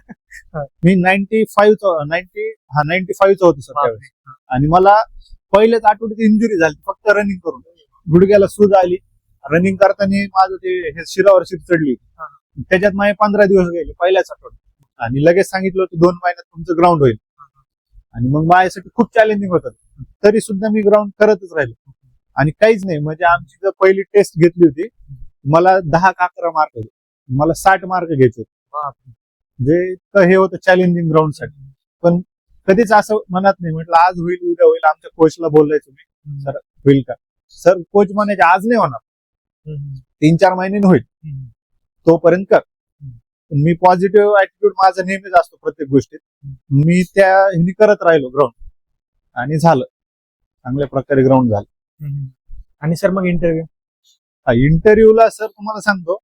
मी 95चा होतो सर त्यावेळेस. आणि मला पहिल्याच आठवड्यात इंजुरी झाली फक्त रनिंग करून. गुडघ्याला सूज आली, रनिंग करताना माझं ते हे शिरावर शिर चढली होती. त्याच्यात माझे 15 दिवस गेले पहिल्याच आठवड्यात. आणि लगेच सांगितलं होतं 2 महिन्यात तुमचं ग्राउंड होईल. आणि मग माझ्यासाठी खूप चॅलेंजिंग होतं. तरी सुद्धा मी ग्राउंड करतच राहिलो. आणि काहीच नाही, म्हणजे आमची जर पहिली टेस्ट घेतली होती, मला 10 का 11 मार्क होते, मला 60 मार्क घ्यायचे होते. जे हे होतं चॅलेंजिंग ग्राउंडसाठी. पण कधीच असं मनात नाही म्हटलं आज होईल उद्या होईल. आमच्या कोचला बोलायचो मी, सर होईल का? सर कोच म्हणायचे आज नाही होणार, 3-4 महिन्यांनी होईल, तोपर्यंत कर. मी पॉझिटिव्ह ऍटिट्यूड माझा नेहमीच असतो प्रत्येक गोष्टीत. मी त्या ह्यानी करत राहिलो ग्राउंड, आणि झालं चांगल्या प्रकारे ग्राउंड झालं. आणि सर मग इंटरव्ह्यूला सर तुम्हाला सांगतो,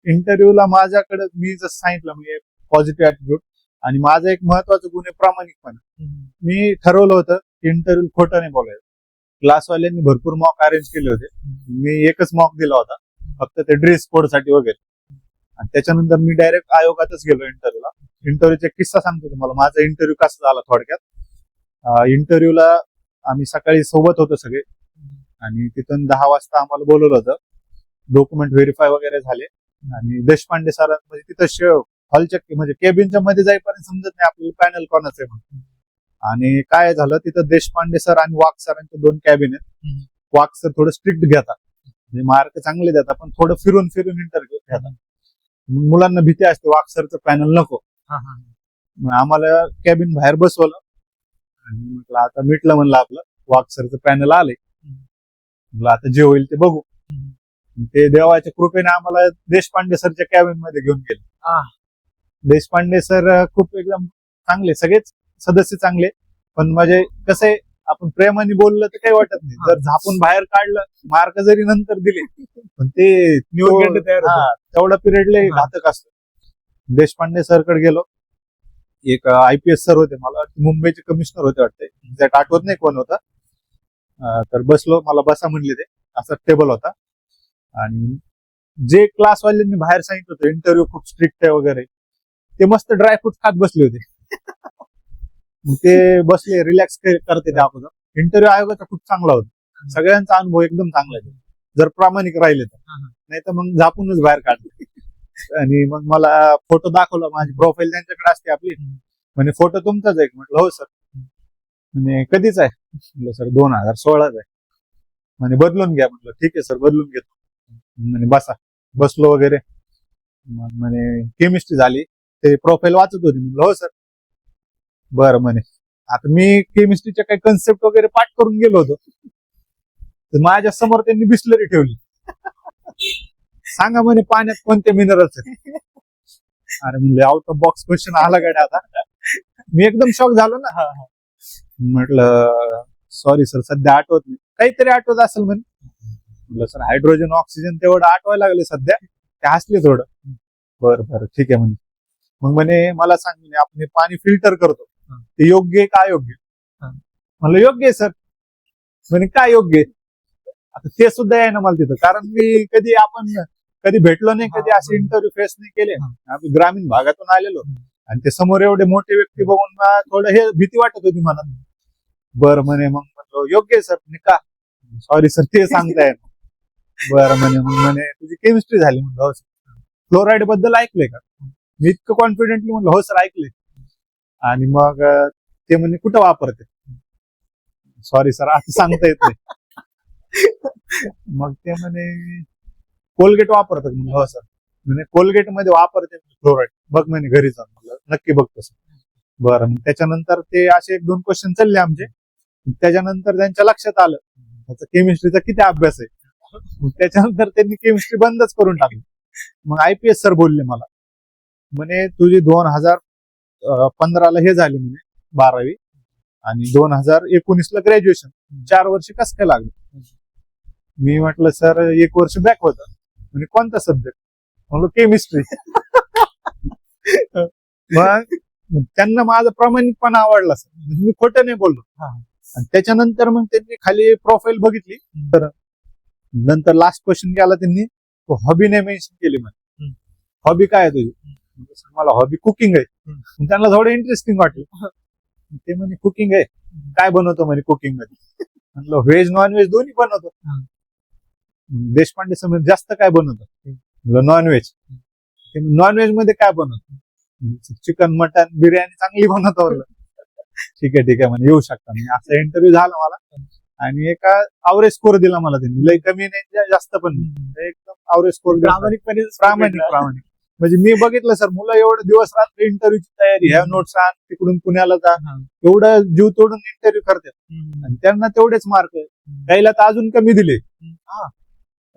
इंटरव्ह्यूला माझ्याकडे मी जसं सांगितलं म्हणजे पॉझिटिव्ह ऍटिट्यूड, आणि माझा एक महत्वाचा गुण आहे प्रामाणिकपणा. मी ठरवलं होतं इंटरव्ह्यू खोटं नाही बोलायचं. क्लासवाल्यांनी भरपूर मॉक अरेंज केले होते, मी एकच मॉक दिला होता फक्त ते ड्रेस कोड साठी वगैरे. आणि त्याच्यानंतर मी डायरेक्ट आयोगातच गेलो इंटरव्ह्यूला. इंटरव्ह्यूचा किस्सा सांगतो तुम्हाला, माझा इंटरव्ह्यू कसा झाला थोडक्यात. इंटरव्ह्यूला आम्ही सकाळी सोबत होतो सगळे, आणि तिथून 10 वाजता आम्हाला बोलवलं होतं. डॉक्युमेंट व्हेरीफाय वगैरे झाले, आणि देशपांडे सर म्हणजे तिथं हॉलच्या म्हणजे केबिनच्या मध्ये जाईपर्यंत समजत नाही आपल्याला पॅनल कोणाचं आहे म्हणून. आणि काय झालं, तिथं देशपांडे सर आणि वाघ सरांचे 2 कॅबिन आहेत. वाघ सर थोडं स्ट्रिक्ट घेतात, म्हणजे मार्क चांगले देतात, पण थोडं फिरून इंटरव्ह्यू घेतात. मुलांना भीती असते वाघ सरचं पॅनल नको. आम्हाला कॅबिन बाहेर बसवलं, आणि म्हटलं आता मिटलं म्हणलं आपलं, वाघ सरचं पॅनल आलंय, म्हटलं आता जे होईल ते बघू. ते देवाच्या कृपेने आम्हाला देशपांडे सरच्या कॅबिन मध्ये घेऊन गेले. देशपांडे सर खूप एकदम चांगले, सगळेच सदस्य चांगले, पण म्हणजे कसं आहे आपण प्रेमाने बोललं तर काही वाटत नाही. जर झापून बाहेर काढलं, मार्क जरी नंतर दिले, पण ते तेवढा पिरियड लय घातक असतं. देशपांडे सर कडे गेलो. एक IPS सर होते, मला मुंबईचे कमिशनर होते वाटते, एक्झॅक्ट आठवत नाही कोण होता. तर बसलो, मला बसा म्हणले, ते असा टेबल होता. आणि जे क्लासवाल्यांनी बाहेर सांगितलं होतं इंटरव्ह्यू खूप स्ट्रिक्ट आहे वगैरे, ते मस्त ड्रायफ्रूट खात बसले होते. ते बसले रिलॅक्स करते ते अगोदर. इंटरव्ह्यू आयोगाचा खूप चांगला होता, सगळ्यांचा अनुभव एकदम चांगला आहे जर प्रामाणिक राहिले तर. नाही तर मग झापूनच बाहेर काढले. आणि मग मला फोटो दाखवला, माझी प्रोफाईल त्यांच्याकडे असते आपली. म्हणजे फोटो तुमचाच आहे? म्हटलं हो सर. म्हणजे कधीच आहे? म्हटलं सर 2016च आहे. म्हणजे बदलून घ्या. म्हटलं ठीक आहे सर, बदलून घेतो. म्हणजे बसा. बसलो वगैरे. म्हणे केमिस्ट्री झाली, ते प्रोफाईल वाचत होती. म्हटलं हो सर. बरं म्हणे, आता मी केमिस्ट्रीच्या काही कन्सेप्ट वगैरे पाठ करून गेलो होतो, तर माझ्या समोर त्यांनी बिस्लरी ठेवली. सांगा म्हणे पाण्यात कोणते मिनरल्स आहेत. अरे म्हणले आउट ऑफ बॉक्स क्वेश्चन आला गाड्या आता. मी एकदम शॉक झालो ना. म्हटलं सॉरी सर, सध्या आठवत नाही. काहीतरी आठवत असेल म्हणे. म्हटलं सर हायड्रोजन ऑक्सिजन तेवढं आठवायला लागले सध्या, ते हसले थोडं. बरं बरं ठीक आहे म्हणे. मग म्हणे मला सांग म्हणे आपण हे पाणी फिल्टर करतो ते योग्य आहे का अयोग्य? म्हणलं योग्य आहे सर. म्हणे काय योग्य आहे? आता ते सुद्धा आहे ना मला तिथं, कारण मी कधी भेटलो नाही, कधी असे इंटरव्ह्यू फेस नाही केले. आम्ही ग्रामीण भागातून आलेलो आणि ते समोर एवढे मोठे व्यक्ती बघून मला थोडं हे भीती वाटत होती मनात. बरं म्हणे मग म्हणलो योग्य आहे सर. म्हणे का? सॉरी सर ते सांगताय. बरं म्हणे मग म्हणे तुझी केमिस्ट्री झाली. म्हणलं हो सर. फ्लोराईड बद्दल ऐकलंय का? मी इतकं कॉन्फिडेंटली म्हणलं हो सर ऐकलंय. आणि मग ते म्हणे कुठं वापरते? सॉरी सर आता सांगता येत नाही. मग ते म्हणे कोलगेट वापरतात. म्हणलं हो सर. म्हणे कोलगेट मध्ये वापरते फ्लोराईड. बघ म्हणे घरी जाऊन. म्हणलं नक्की बघतो सर. बरं मग त्याच्यानंतर ते असे 1-2 क्वेश्चन चालले आमचे. त्याच्यानंतर त्यांच्या लक्षात आलं त्याचा केमिस्ट्रीचा किती अभ्यास आहे. मग त्याच्यानंतर त्यांनी केमिस्ट्री बंदच करून टाकली. मग IPS सर बोलले मला, म्हणे तुझी 2015ला हे झाली म्हणे 12वी आणि 2019ला ग्रॅज्युएशन, 4 वर्ष कसं काय लागलं? मी म्हटलं सर 1 वर्ष बॅक होतं. म्हणजे कोणता सब्जेक्ट? म्हणलं केमिस्ट्री. मग त्यांना माझा प्रामाणिकपणा आवडला सर. म्हणजे मी खोटं नाही बोललो. आणि त्याच्यानंतर मग त्यांनी खाली प्रोफाईल बघितली. तर नंतर लास्ट क्वेश्चन केला त्यांनी, हॉबी नाही मेन्शन केली. म्हणे हॉबी काय आहे तुझी? मला हॉबी कुकिंग आहे. त्यांना थोडं इंटरेस्टिंग वाटलं. ते म्हणे कुकिंग आहे, काय बनवतो म्हणे कुकिंग मध्ये? म्हणलं व्हेज नॉन व्हेज दोन्ही बनवतो. देशपांडे समज जास्त काय बनवतो? म्हणलं नॉन व्हेज. ते नॉन व्हेज मध्ये काय बनवतो? चिकन मटन बिर्याणी चांगली बनवतो. ठीक आहे म्हणजे येऊ शकता. म्हणजे असा इंटरव्ह्यू झाला मला आणि एका अवरेज स्कोर दिला मला त्यांनी. लय कमी नाही जास्त पण नाही, एकदम अवरेज स्कोर. प्रामाणिक म्हणजे मी बघितलं सर, मुलं एवढे दिवस रात्र इंटरव्ह्यूची तयारी, ह्या नोट्स आण, तिकडून पुण्याला जा, एवढं जीव तोडून इंटरव्ह्यू करतात आणि त्यांना तेवढेच मार्क. काहीला तर अजून कमी दिले.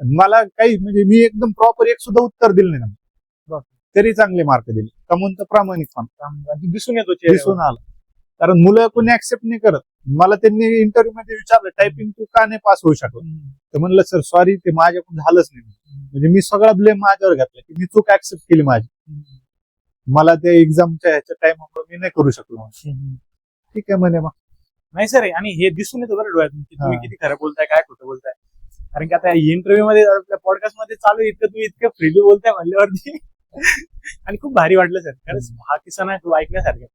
मला काही म्हणजे मी एकदम प्रॉपर एक सुद्धा उत्तर दिलं नाही, तरी चांगले मार्क दिले. का म्हणतं प्रामाणिकपणा दिसून आलं. कारण मुलं कोणी ऍक्सेप्ट नाही करत. मला त्यांनी इंटरव्ह्यू मध्ये विचारलं टायपिंग तू का नाही पास होऊ शकत? तर म्हणलं सर सॉरी ते माझ्याकडून झालंच नाही. म्हणजे मी सगळा ब्लेम माझ्यावर घातला की मी चूक ऍक्सेप्ट केली माझी. मला ते एक्झामच्या ह्याच्या टाइमवर मी नाही करू शकलो. ठीक आहे म्हणे. मग नाही सर, आणि हे दिसून येतं बरं डोळ्यात की तुम्ही किती खरं बोलताय, काय खोटं बोलताय. कारण की आता इंटरव्ह्यू मध्ये आपल्या पॉडकास्ट मध्ये चालू इतकं तुम्ही इतकं फ्रीली बोलताय म्हणल्यावरती आणि खूप भारी वाटलं सर. खरंच हा किस्सा नाही तो ऐकण्यासारखा.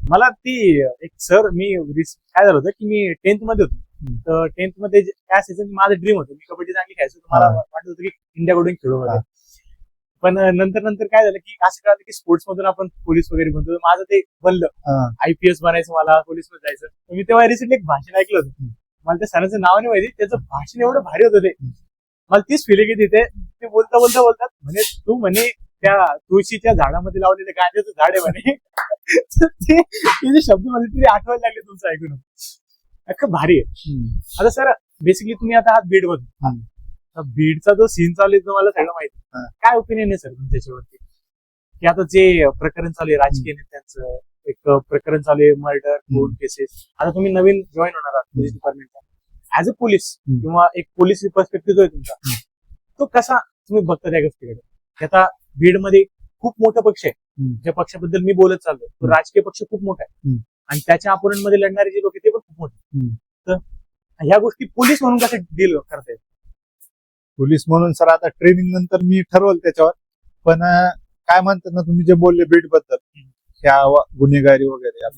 मला ती एक सर, मी काय झालं होतं की मी 10th मध्ये होतो. तर 10th मध्ये काय असायचं, माझं ड्रीम होतं मी कबड्डी चांगली खेळायचो. मला वाटत होतं की इंडियाकडून खेळू वगैरे. पण नंतर काय झालं की असं कळलं की स्पोर्ट्स मधून आपण पोलीस वगैरे बनतो. माझं ते बनलं, IPS बनायचं, मला पोलीस मध्ये जायचं. मी तेव्हा रिसेंटली एक भाषण ऐकलं होतं. मला त्या सरांचं नाव नाही माहिती, त्याचं भाषण एवढं भारी होतं ते. मला तीच फिलिंग येते ते बोलतात म्हणे तू म्हणे त्या तुळशीच्या झाडामध्ये लावलेलं गांजाचं झाड आहे म्हणे. ते शब्द मला तरी आठवायला लागले तुमचं ऐकून. अख्खं भारी आहे. आता सर बेसिकली तुम्ही आता आहात बीड मधून. बीडचा जो सीन चालू आहे तुम्हाला सगळं माहिती. काय ओपिनियन आहे सर तुमच्याच्यावरती की आता जे प्रकरण चालू आहे राजकीय नेत्यांचं, एक प्रकरण चालू आहे मर्डर, कोर्ट केसेस. आता तुम्ही नवीन जॉईन होणार आहात पोलीस डिपार्टमेंटचा ऍज अ पोलीस, किंवा एक पोलीस पर्स्पेक्टिव्ह जो आहे तुमचा, तो कसा तुम्ही बघता त्या गोष्टीकडे? आता बीड मध्ये खूप मोठा पक्ष आहे, ज्या पक्षाबद्दल मी बोलत चाललोय तो राजकीय पक्ष खूप मोठा आहे आणि त्याच्या अपोनंट मध्ये लढणारे जे लोक ते पण खूप मोठे. तर ह्या गोष्टी पोलीस म्हणून कसे डील करता येईल? पोलीस म्हणून सर आता ट्रेनिंग नंतर मी ठरवलं त्याच्यावर. पण काय म्हणतात ना तुम्ही जे बोलले बीड बद्दल, त्या गुन्हेगारी वगैरे,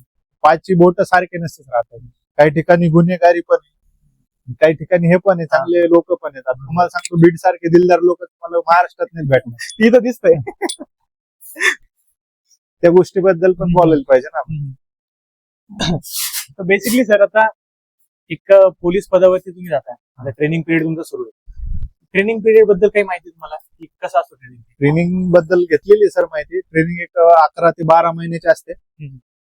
5ची बोट सारखे नसतात राहतात. काही ठिकाणी गुन्हेगारी पण आहे, काही ठिकाणी हे पण आहे, चांगले लोक पण येतात. तुम्हाला सांगतो बीड सारखे दिलदार लोक तुम्हाला महाराष्ट्रात नाही भेटणार. इथं दिसतंय. त्या गोष्टीबद्दल पण बोलायला पाहिजे ना. तर बेसिकली सर आता एक पोलीस पदावरती तुम्ही जाताय, आता ट्रेनिंग पिरियड तुमचं सुरू आहे. ट्रेनिंग पिरियड बद्दल काही माहिती तुम्हाला की कसं असतं ट्रेनिंग? ट्रेनिंग बद्दल घेतलेली सर माहिती. ट्रेनिंग एक 11 ते 12 महिन्याची असते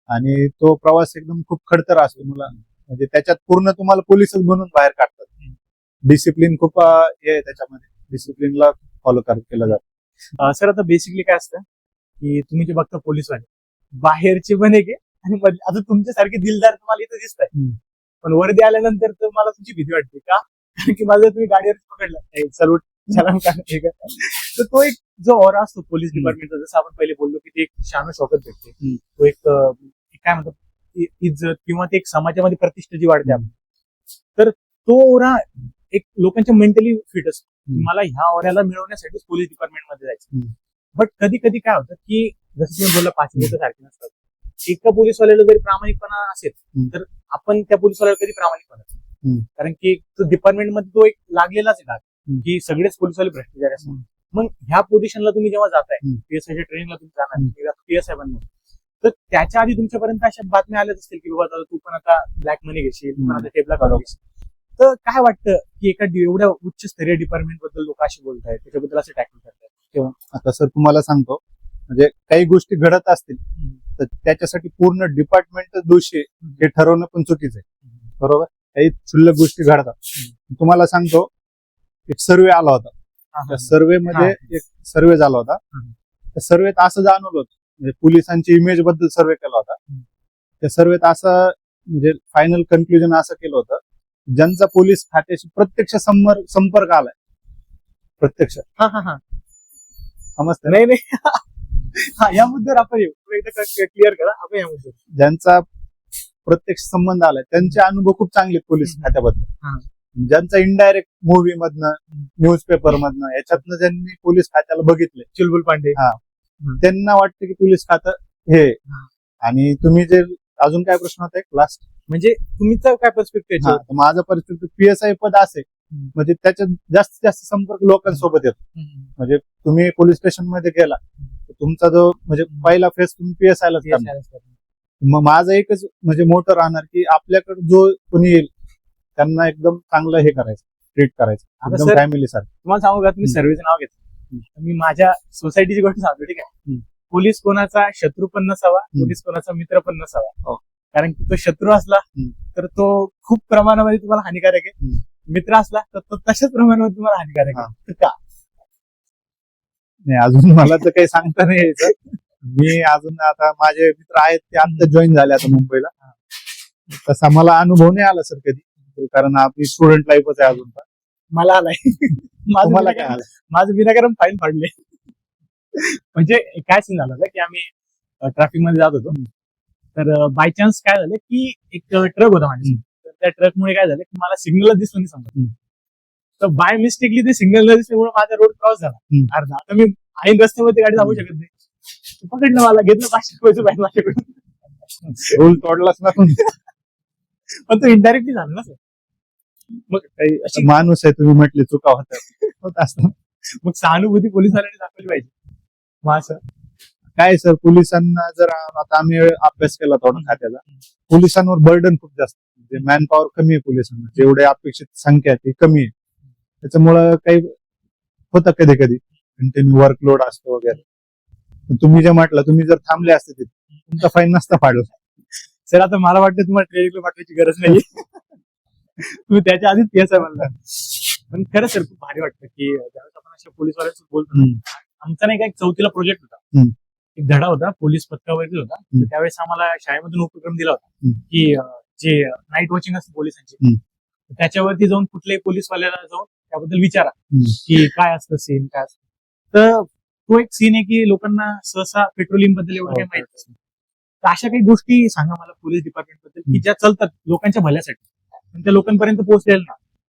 आणि तो प्रवास एकदम खूप खडतर असतो मुलांना. म्हणजे त्याच्यात पूर्ण तुम्हाला पोलीसच बनून बाहेर काढतात. डिसिप्लिन खूप हे आहे त्याच्यामध्ये, डिसिप्लिनला फॉलो केलं जातं. सर आता बेसिकली काय असतं की तुम्ही जे बघता पोलीसवाले बाहेरचे पण एक आहे आणि आता तुमच्यासारखे दिलदार तुम्हाला इथं दिसत आहे, पण वर्दी आल्यानंतर तर मला तुमची भीती वाटते का? कारण की माझं तुम्ही गाडीवर पकडलं चल उठ चला. तर तो एक जो ऑरा असतो पोलीस डिपार्टमेंटचा, जसं आपण पहिले बोललो की ते एक शान शौकत भेटते, तो एक काय म्हणतात इज्जत किंवा ते एक समाजामध्ये प्रतिष्ठा जी वाढते आपली, तर तो ओरा एक लोकांच्या मेंटली फिट असतो. मला ह्या ओऱ्याला मिळवण्यासाठीच पोलीस डिपार्टमेंटमध्ये जायचं. बट कधी कधी काय होतं की जसं तुम्ही बोलला 5 लोक सारखे नसतात. एका पोलीसवाल्याला जरी प्रामाणिकपणा असेल तर आपण त्या पोलीसवाल्याला कधी प्रामाणिकपणा नसतो. कारण की तो डिपार्टमेंटमध्ये तो एक लागलेलाच आहे भाग की सगळेच पोलीसवाले भ्रष्टाचारी असतात. मग ह्या पोझिशनला तुम्ही जेव्हा जाताय, पीएसआयच्या ट्रेनिंगला तुम्ही जाणार पीएसआय बनणार, तर त्याच्या आधी तुमच्यापर्यंत अशा बातम्या आल्याच असतील की बाबा तू पण आता ब्लॅक मनी घेशील, तू पण आता टेबला काढून घेशील. तर काय वाटतं की एका एवढ्या उच्च स्तरीय डिपार्टमेंट बद्दल लोक अशी बोलतायत, त्याच्याबद्दल असं टॅकल करतायत तेव्हा? आता सर तुम्हाला सांगतो, म्हणजे काही गोष्टी घडत असतील तर त्याच्यासाठी पूर्ण डिपार्टमेंट दोषी आहे हे ठरवणं पण चुकीचं आहे. बरोबर, काही क्षुल्लक गोष्टी घडतात. तुम्हाला सांगतो, एक सर्वे आला होता. त्या सर्वे मध्ये एक सर्वे झाला होता. त्या सर्वेत असं जाणवलं होतं, म्हणजे पोलिसांची इमेज बद्दल सर्वे केला होता. त्या सर्वेत असं म्हणजे फायनल कन्क्लुजन असं केलं होतं, ज्यांचा पोलीस खात्याशी प्रत्यक्ष संपर्क आलाय, प्रत्यक्ष समजतं नाही या मुद्द्यावर आपण येऊ, एकदा क्लिअर करा आपण या मुद्द्यावर. ज्यांचा प्रत्यक्ष संबंध आलाय त्यांचे अनुभव खूप चांगले पोलीस खात्याबद्दल. ज्यांचा इनडायरेक्ट मूव्ही मधनं, न्यूजपेपर मधनं, याच्यातनं ज्यांनी पोलीस खात्याला बघितले, चुलबुल पांडे, त्यांना वाटतं की पोलीस खातं हे. आणि तुम्ही जे अजून काय प्रश्न होता एक लास्ट, म्हणजे तुमचा काय पर्स्पेक्टिव्ह? माझा पर्स्पेक्टिव्ह पीएसआय पद असे म्हणजे त्याच्यात जास्तीत जास्त संपर्क लोकांसोबत येतो. म्हणजे तुम्ही पोलीस स्टेशन मध्ये गेला तर तुमचा जो म्हणजे पहिला फेस तुम्ही पीएसआय लाच करणार. मग माझं एकच म्हणजे मोठं राहणार की आपल्याकडे जो कोणी येईल त्यांना एकदम चांगलं हे करायचं, ट्रीट करायचं, एकदम फॅमिली सारखं. तुम्हाला सांगू का, तुम्ही सर्व्हिसचं नाव घेतलं, मी माझ्या सोसायटीची गोष्ट सांगतो, ठीक आहे? पोलीस कोणाचा शत्रू पण नसावा, पोलीस कोणाचा मित्र पण नसावा. कारण की तो शत्रू असला तर तो खूप प्रमाणामध्ये तुम्हाला हानिकारक आहे, मित्र असला तर तो तशाच प्रमाणामध्ये तुम्हाला हानिकारक आहे. का नाही अजून मला तर काही सांगता नाही यायचं. मी अजून आता माझे मित्र आहेत ते आता जॉईन झाले आता मुंबईला. तसा मला अनुभव नाही आला सर कधी, कारण आपली स्टुडंट लाईफच आहे अजून. मला आलाय माझं विनाकारण फाईन फाडले. म्हणजे काय सीन झालं की आम्ही ट्रॅफिक मध्ये जात होतो, तर बाय चान्स काय झालं की एक ट्रक होता माझ्या, तर त्या ट्रकमुळे काय झालं की मला सिग्नलच दिसलं नाही समजा. तर बाय मिस्टेकली ते सिग्नल न दिसल्यामुळे माझा रोड क्रॉस झाला अर्धा. आता मी ऐन रस्त्यामध्ये गाडी जाऊ शकत नाही. पकडलं, मला घेतलं 500 रुपयाचं बाहेर माझ्याकडून. रूल तोडलाच ना पण तो इनडायरेक्टली झाला ना सर. मग अशी माणूस आहे, तुम्ही म्हटले चुका होत असतात. मग सहानुभूती पोलिसांनी दाखवली पाहिजे. मग असं काय सर, पोलिसांना जर आता आम्ही अभ्यास केला थोडा खात्याला, पोलिसांवर बर्डन खूप जास्त, म्हणजे मॅन पॉवर कमी आहे पोलिसांना, जेवढे अपेक्षित संख्या आहे ती कमी आहे. त्याच्यामुळं काही होतं कधी कधी कंटिन्यू वर्कलोड असतो वगैरे. तुम्ही जे म्हटलं, तुम्ही जर थांबले असते तिथे तुमचा फाईन नसता फाडला. सर आता मला वाटतं तुम्हाला ट्रेनिंगला पाठवायची गरज नाही. तुम्ही त्याच्या आधीच पीएसआय म्हणला. पण खरं सर खूप भारी वाटतं की ज्यावेळेस आपण अशा पोलीसवाल्यांसोबत बोलतो. आमचा नाही का एक 4थीला प्रोजेक्ट होता, एक धडा होता पोलीस पथकावरती होता. त्यावेळेस आम्हाला शाळेमधून उपक्रम दिला होता की जे नाईट वॉचिंग असते पोलिसांची, त्याच्यावरती जाऊन कुठल्याही पोलीसवाल्याला जाऊन त्याबद्दल विचारा की काय असतं सीन, काय असतं. तर तो एक सीन आहे की लोकांना सहसा पेट्रोलिंग बद्दल एवढं काही माहिती असतं. तर अशा काही गोष्टी सांगा मला पोलीस डिपार्टमेंट बद्दल की ज्या चालतात लोकांच्या भल्यासाठी, पण त्या लोकांपर्यंत पोहोचलेलं ना.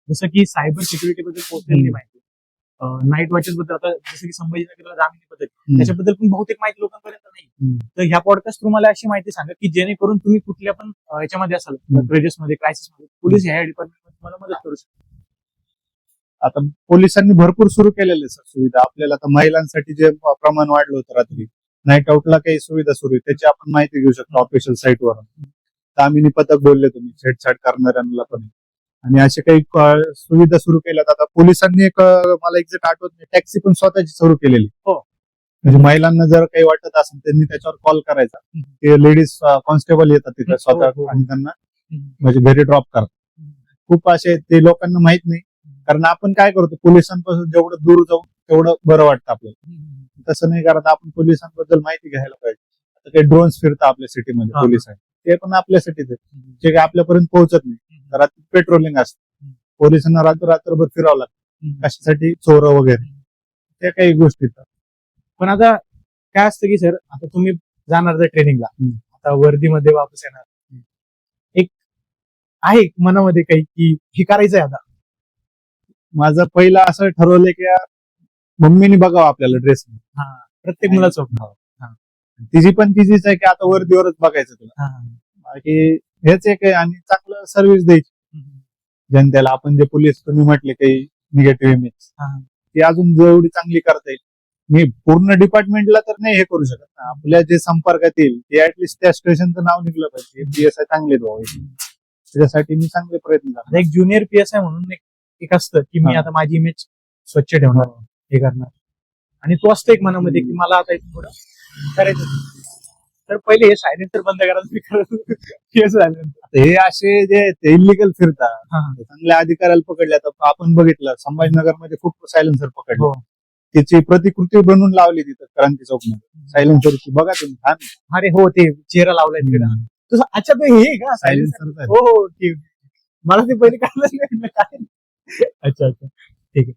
जसं की सायबर सिक्युरिटी बद्दल पोहोचलेली माहिती, नाईट वॉचेस बद्दल, आता जसं की संभाजीनगरला जामिनी पद्धती, त्याच्याबद्दल पण बहुतेक माहिती लोकांपर्यंत नाही. तर ह्या पॉडकास्ट तुम्हाला अशी माहिती सांगा की जेणेकरून तुम्ही कुठल्या पण याच्यामध्ये असाल, क्रायसिस मध्ये, पोलीस ह्या डिपार्टमेंटमध्ये तुम्हाला मदत करू शकतो. आता पोलिसांनी भरपूर सुरू केलेले सर सुविधा. आपल्याला आता महिलांसाठी जे प्रमाण वाढलं होतं रात्री, नाईट आउटला काही सुविधा सुरू आहे, त्याची आपण माहिती घेऊ शकतो ऑफिशियल साईटवर. दामिनी पथक बोलले तुम्ही, छेडछाड करणाऱ्यांना पण. आणि असे काही सुविधा सुरू केल्यात. आता पोलिसांनी एक, मला एक्झॅक्ट आठवत नाही, टॅक्सी पण स्वतःची सुरू केलेली. म्हणजे महिलांना जर काही वाटत असेल त्यांनी त्याच्यावर कॉल करायचा, ते लेडीज कॉन्स्टेबल येतात तिथे स्वतः आणि त्यांना म्हणजे घरी ड्रॉप करतात. खूप असे ते लोकांना माहित नाही, कारण आपण काय करतो, पोलिसांपासून जेवढं दूर जाऊ तेवढं बरं वाटतं आपल्याला. तसं नाही करत, आपण पोलिसांबद्दल माहिती घ्यायला पाहिजे. आता काही ड्रोन्स फिरतात आपल्या सिटीमध्ये पोलिस आहे, ते पण आपल्यासाठीच आहे, जे काही आपल्यापर्यंत पोहोचत नाही. रात्री पेट्रोलिंग असतं, पोलिसांना रात्रभर फिरावं लागतं कशासाठी, चोर वगैरे. त्या काही गोष्टी पण आता काय असतं की सर, आता तुम्ही जाणार जर ट्रेनिंगला, आता वर्दीमध्ये वापस येणार, एक आहे मनामध्ये काही की हे करायचंय आता? माझं पहिलं असं ठरवलंय की यार, मम्मीने बघावं आपल्याला ड्रेस. प्रत्येक मुलाचं स्वप्न. तिची पण तिचीच आहे की आता वर्दीवरच बघायचं तुला. बाकी हेच एक आहे, आणि चांगलं सर्व्हिस द्यायची जनतेला. आपण जे पोलीस तुम्ही म्हटले काही निगेटिव्ह इमेज, ती अजून जेवढी चांगली करता येईल. मी पूर्ण डिपार्टमेंटला तर नाही हे करू शकत ना, आपल्या जे संपर्कात येईल ते ऍटलिस्ट त्या स्टेशनचं नाव निघलं पाहिजे, PSI चांगले व्हावे. त्याच्यासाठी मी चांगले प्रयत्न करतो. एक ज्युनियर PSI म्हणून एक असतं की मी आता माझी इमेज स्वच्छ ठेवणार, हे करणार, आणि तो असतो एक मनामध्ये की मला आता इथून पुढं करायचं. तर पहिले हे सायलेन्सर बंद करायचं. हे असे जे ते इलिगल फिरतात, चांगल्या अधिकाऱ्याला पकडले. आता आपण बघितलं संभाजीनगरमध्ये खूप सायलेन्सर पकडले, त्याची प्रतिकृती बनवून लावली तिथं क्रांती चौक मध्ये सायलेन्सरची. बघा तुम्ही, छान. अरे हो, ते चेहरा लावलाय तिकडे. अच्छा, ते हे का सायलेन्सर? हो ठीक. मला ते पहिले कळलंच नाही काय. अच्छा, ठीक आहे.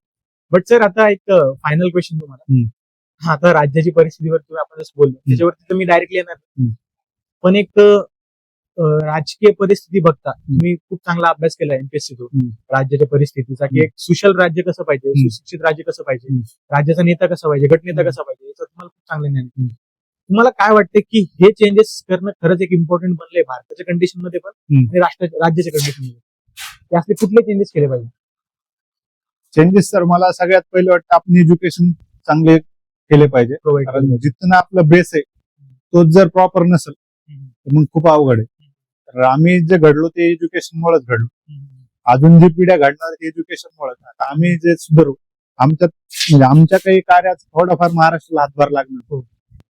बट सर, आता एक फायनल क्वेश्चन तुम्हाला. आता राज्याची परिस्थितीवर तुम्ही आपण जसं बोललो त्याच्यावरती तर मी डायरेक्टली येणार, पण एक राजकीय परिस्थिती बघता तुम्ही खूप चांगला अभ्यास केला MPSC राज्याच्या परिस्थितीचा, की एक सुशल राज्य कसं पाहिजे, सुशिक्षित राज्य कसं पाहिजे, राज्याचा नेता कसा पाहिजे, गटनेता कसा पाहिजे, याचं तुम्हाला खूप चांगलं ज्ञान आहे. तुम्हाला काय वाटतं की हे चेंजेस करणं खरंच एक इम्पॉर्टंट बनलंय भारताच्या कंडिशन मध्ये पण आणि राज्याच्या कंडिशन मध्ये? ते असले कुठले चेंजेस केले पाहिजे? चेंजेस तर मला सगळ्यात पहिले वाटतं आपण एज्युकेशन चांगले केले पाहिजे. कारण जिथं आपलं बेस आहे तोच जर प्रॉपर नसेल तर मग खूप अवघड आहे. तर आम्ही जे घडलो ते एज्युकेशनमुळेच घडलो. अजून जी पिढ्या घडणार ते एज्युकेशनमुळे. आम्ही जे सुधारू, आमच्यात म्हणजे आमच्या काही कार्यात थोडाफार महाराष्ट्राला हातभार लागणार.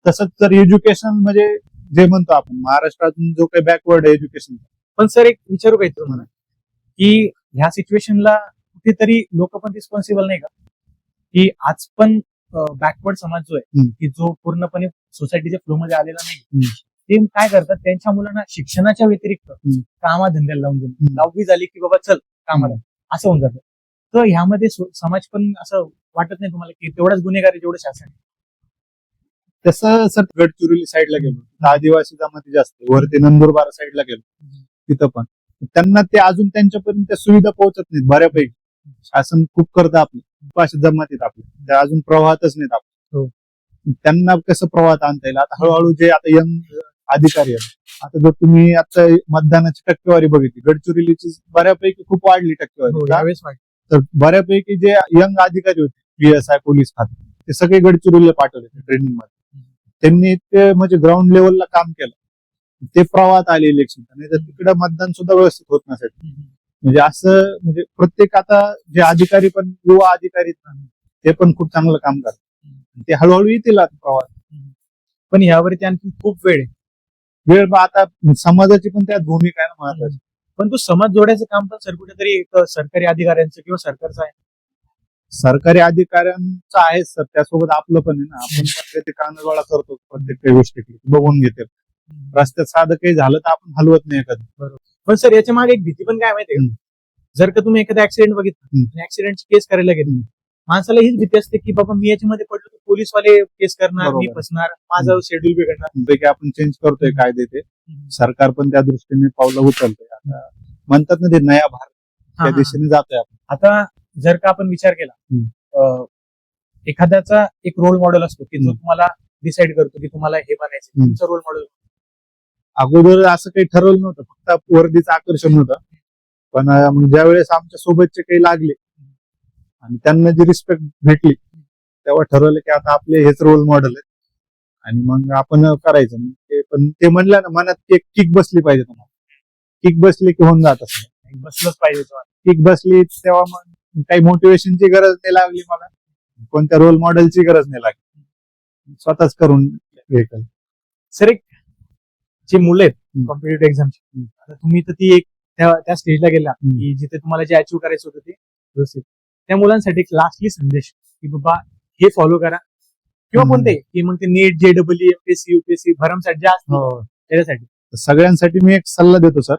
तसंच तर एज्युकेशन म्हणजे जे म्हणतो आपण महाराष्ट्रातून जो काही बॅकवर्ड आहे एज्युकेशन. पण सर, एक विचारू काय तुम्हाला, की ह्या सिच्युएशनला कुठेतरी लोक पण रिस्पॉन्सिबल नाही का, की आज पण बॅकवर्ड समाज जो आहे की जो पूर्णपणे सोसायटीच्या फ्लो मध्ये आलेला नाही, ते काय करतात, त्यांच्या मुलांना शिक्षणाच्या व्यतिरिक्त कामाधंद्याला लावून देणं. 9वी झाली की बाबा चल कामाला, असं होऊन जातं. तर ह्यामध्ये समाज पण असं वाटत नाही तुम्हाला की तेवढाच गुन्हेगार आहे जेवढं शासन? तसं सर गडचिरोली साईडला गेलो तर आदिवासी जमाती जास्त, वरती नंदुरबार साईडला गेलो तिथं पण त्यांना ते अजून त्यांच्यापर्यंत सुविधा पोहोचत नाहीत बऱ्यापैकी. शासन खूप करतं आपलं, अशा जमातीत आपल्या त्या अजून प्रवाहातच नाहीत आपलं. त्यांना कसं प्रवाहात आणता येईल? आता हळूहळू जे आता यंग अधिकारी आहेत, आता जर तुम्ही आता मतदानाची टक्केवारी बघितली गडचिरोलीची बऱ्यापैकी खूप वाढली टक्केवारी. तर बऱ्यापैकी जे यंग अधिकारी होते PSI पोलीस खाते, ते सगळे गडचिरोलीला पाठवले ट्रेनिंग मध्ये. त्यांनी ते म्हणजे ग्राउंड लेवलला काम केलं, ते प्रवाहात आले इलेक्शन. आणि तिकडे मतदान सुद्धा व्यवस्थित होत नसेल. म्हणजे असं म्हणजे प्रत्येक आता जे अधिकारी पण युवा अधिकारी ते पण खूप चांगलं काम करतात, ते हळूहळू येतील आता प्रवाहात. पण यावरती आणखी खूप वेळ आता समाजाची पण त्यात भूमिका आहे ना महत्वाची. पण तो समाज जोडायचं काम पण सर कुठेतरी सरकारी अधिकाऱ्यांचं किंवा सरकारचं आहे. सरकारी अधिकाऱ्यांचं आहे सर, त्यासोबत आपलं पण आहे ना. आपण ते कानगोळा करतो प्रत्येक काही गोष्टी बघून घेते. रस्त्यात साधं काही झालं तर आपण हलवत नाही कधी. बरोबर. पण सर, याच्या मागे एक भीती पण काय माहितीये का, जर का तुम्ही एखादा ऍक्सिडेंट बघितला, ऍक्सिडेंटची केस करायला गेली, माणसाला हीच भीती असते की बाबा मी याच्यामध्ये पडलो तर पोलीसवाले केस करणार, मी फसणार, माझं शेड्यूल बिघडणार. आपण चेंज करतोय कायदे, ते सरकार पण त्या दृष्टीने पावलं उचलतोय. आता म्हणतात ना ते नया भारत, त्या दिशेने जातोय आपण. आता जर का आपण विचार केला, एखाद्याचा एक रोल मॉडेल असतो की जो तुम्हाला डिसाईड करतो की तुम्हाला हे बनायचं, तुमचा रोल मॉडेल. अगोदर असं काही ठरवलं नव्हतं, फक्त वर्दीचं आकर्षण होतं. पण ज्या वेळेस आमच्या सोबतचे काही लागले आणि त्यांना जी रिस्पेक्ट भेटली, तेव्हा ठरवलं की आता आपले हेच रोल मॉडेल आहेत आणि मग आपण करायचं. पण ते म्हणलं ना, मनात एक किक बसली पाहिजे. तुम्हाला किक बसली की होऊन जात असं, बसलंच पाहिजे. किक बसली तेव्हा मग काही मोटिवेशनची गरज नाही लागली मला, कोणत्या रोल मॉडेलची गरज नाही लागली, स्वतःच करून हे. सर, एक जे मुलं आहेत कॉम्पिटेटिव्ह एक्झामची, आता तुम्ही तर ती एक त्या स्टेजला गेला की जिथे तुम्हाला जे अचीव्ह करायचं होतं ते व्यवस्थित, त्या मुलांसाठी एक लास्टली संदेश की बाबा हे फॉलो करा, किंवा कोणते की मग ते नीट, JEE, MPSC, UPSC भरमसाठी जे असतं त्याच्यासाठी. सगळ्यांसाठी मी एक सल्ला देतो सर.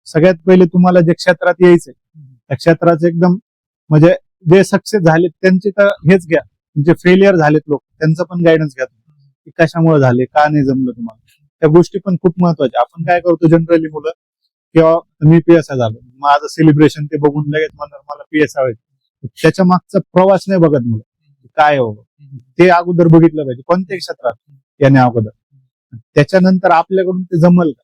सगळ्यात पहिले तुम्हाला जे क्षेत्रात यायचंय त्या क्षेत्राचं एकदम म्हणजे जे सक्सेस झाले त्यांचे तर हेच घ्या, तुमचे फेलियर झालेत लोक त्यांचं पण गायडन्स घ्या तुम्ही. की कशामुळे झाले, का नाही जमलं तुम्हाला, त्या गोष्टी पण खूप महत्वाच्या. आपण काय करतो जनरली मुलं, किंवा मी पीएसआय झालो, माझं सेलिब्रेशन ते बघून लगेच म्हणणार मला पीएसआय व्हायचं. त्याच्या मागचा प्रवास नाही बघत मुलं, काय हो ते अगोदर बघितलं पाहिजे कोणत्याही क्षेत्रात याने अगोदर. त्याच्यानंतर आपल्याकडून ते जमल का,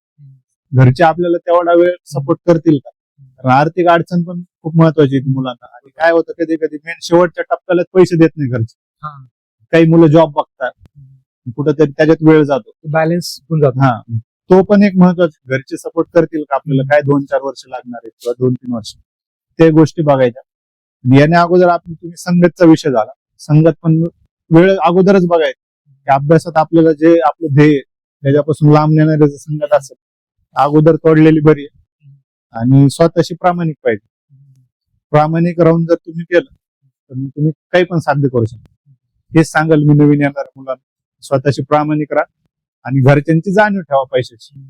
घरचे आपल्याला तेवढा वेळ सपोर्ट करतील का. कारण आर्थिक अडचण पण खूप महत्वाची आहे मुलांना. आणि काय होतं कधी कधी मेन शेवटच्या टप्प्याला पैसे देत नाही घरचे. काही मुलं जॉब बघतात, कुठंतरी त्याच्यात वेळ जातो, बॅलन्स होऊन जातो. हा तो पण एक महत्वाचा. घरचे सपोर्ट करतील का आपल्याला, काय 2-4 वर्ष लागणार आहेत किंवा 2-3 वर्ष, ते गोष्टी बघायच्या. आणि याने अगोदर आपण तुम्ही संगतचा विषय झाला, संगत पण वेळ अगोदरच बघायची की अभ्यासात आपल्याला जे आपलं ध्येय त्याच्यापासून लांब नेणारे जर संगत असेल अगोदर तोडलेली बरी आहे. आणि स्वतःशी प्रामाणिक पाहिजे. प्रामाणिक राहून जर तुम्ही केलं तर मग तुम्ही काही पण साध्य करू शकता. हेच सांगाल मी नवीन येणाऱ्या मुलांना, स्वतःशी प्रामाणिक राहा आणि घरच्यांची जाणीव ठेवा पैशाची.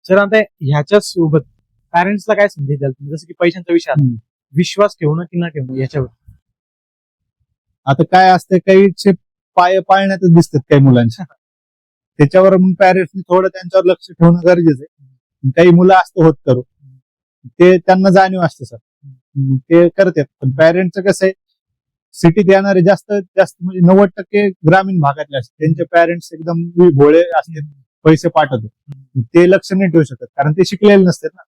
सर आता ह्याच्या सोबत पॅरेंट्सला काय संदेश द्याल तुम्ही, जसं की पैशांचा विषय आला, विश्वास ठेवणं की न ठेवणं याच्यावर. आता काय असते, काही पाय पाळण्यातच दिसतात काही मुलांच्या, त्याच्यावर मग पॅरेंट्सनी थोडं त्यांच्यावर लक्ष ठेवणं गरजेचं आहे. काही मुलं असतं होत करू, ते त्यांना जाणीव असते सर, ते करतात. पण पॅरेंटचं कसं आहे, सिटीत येणारे जास्त म्हणजे 90% ग्रामीण भागातले असतात, त्यांचे पॅरेंट्स एकदम भोळे असतात, पैसे पाठवतात, ते लक्ष नाही ठेवू शकत कारण ते शिकलेले नसतात ना.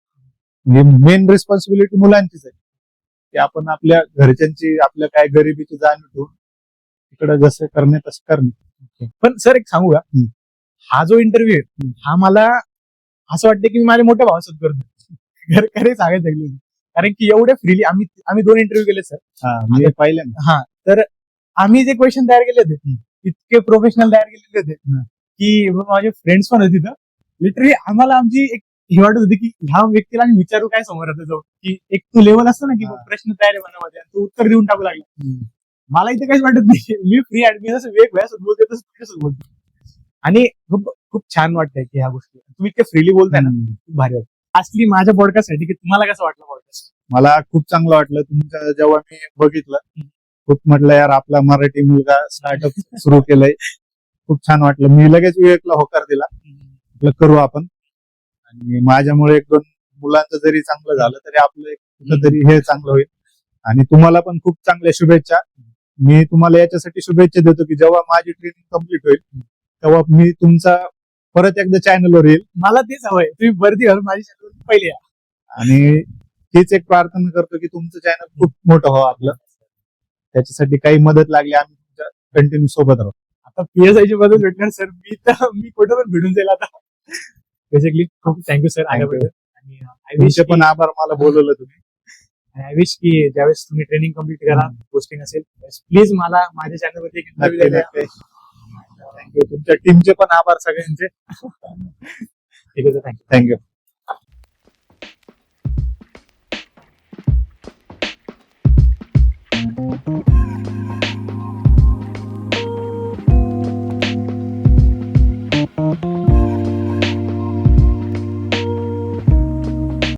म्हणजे मेन रिस्पॉन्सिबिलिटी मुलांचीच आहे की आपण आपल्या घरच्यांची, आपल्या काय गरिबीची जाणीव ठेवून तिकडे जसं करणे तसं करणे. पण सर एक सांगू का, हा जो इंटरव्ह्यू आहे हा मला असं वाटतं की मी माझ्या मोठ्या भावासोबत करतो, खरे सांगायचं लागले. कारण की एवढ्या फ्रीली आम्ही 2 इंटरव्ह्यू केले सर. मी पाहिलं हा, तर आम्ही जे क्वेश्चन तयार केले होते इतके प्रोफेशनल तयार केलेले होते की माझे फ्रेंड्स पण होते तिथं. लिटरली आम्हाला आमची एक हे वाटत होती की ह्या व्यक्तीला आम्ही विचारू काय समोर आता जाऊ, की एक तो लेवल असतो ना की प्रश्न तयार आहे मनामध्ये आणि तो उत्तर देऊन टाकू लागला. मला इथे काहीच वाटत नाही, मी फ्री आहे, मी जसं वेग व्यासोबत बोलते तसं तुझ्यासोबत बोलतो. आणि खूप छान वाटतंय की ह्या गोष्टी तुम्ही इतके फ्रीली बोलताय ना, खूप भारी वाटतं. असली माझ्या पॉडकास्ट साठी की तुम्हाला कसं वाटलं पॉडकास्ट? मला खूप चांगलं वाटलं तुमचं जेव्हा मी बघितलं. खूप म्हटलं यार आपला मराठी मुलगा स्टार्टअप सुरू केलंय, खूप छान वाटलं. मी लगेच विवेकला होकार दिला, म्हटलं करू आपण. आणि माझ्यामुळे 1-2 मुलांचं जरी चांगलं झालं तरी आपलं कुठंतरी हे चांगलं होईल. आणि तुम्हाला पण खूप चांगल्या शुभेच्छा. मी तुम्हाला याच्यासाठी शुभेच्छा देतो की जेव्हा माझी ट्रेनिंग कम्प्लीट होईल तेव्हा मी तुमचा परत एकदा चॅनलवर येईल. मला तेच हवंय, तुम्ही वर्दी घालून माझ्या चॅनलवर पहिले या. आणि हीच एक प्रार्थना करतो की तुमचं चॅनल खूप मोठं व्हावं आपलं. त्याच्यासाठी काही मदत लागली आम्ही तुमच्या कंटिन्यू सोबत राहू. आता पीएसआयची मदत भेटणार सर, मी कुठं पण भेटून जाईल आता. बेसिकली खूप थँक्यू सर आल्याबद्दल. आणि तुमचे पण आभार मला बोलवलं तुम्ही. आय विश की ज्यावेळेस तुम्ही ट्रेनिंग कम्प्लीट करा, पोस्टिंग असेल, प्लीज मला माझ्या चॅनलवरती एक इंटरव्ह्यू द्या. थँक्यू. तुमच्या टीमचे पण आभार सगळ्यांचे. ठीक आहे सर, थँक्यू. थँक्यू.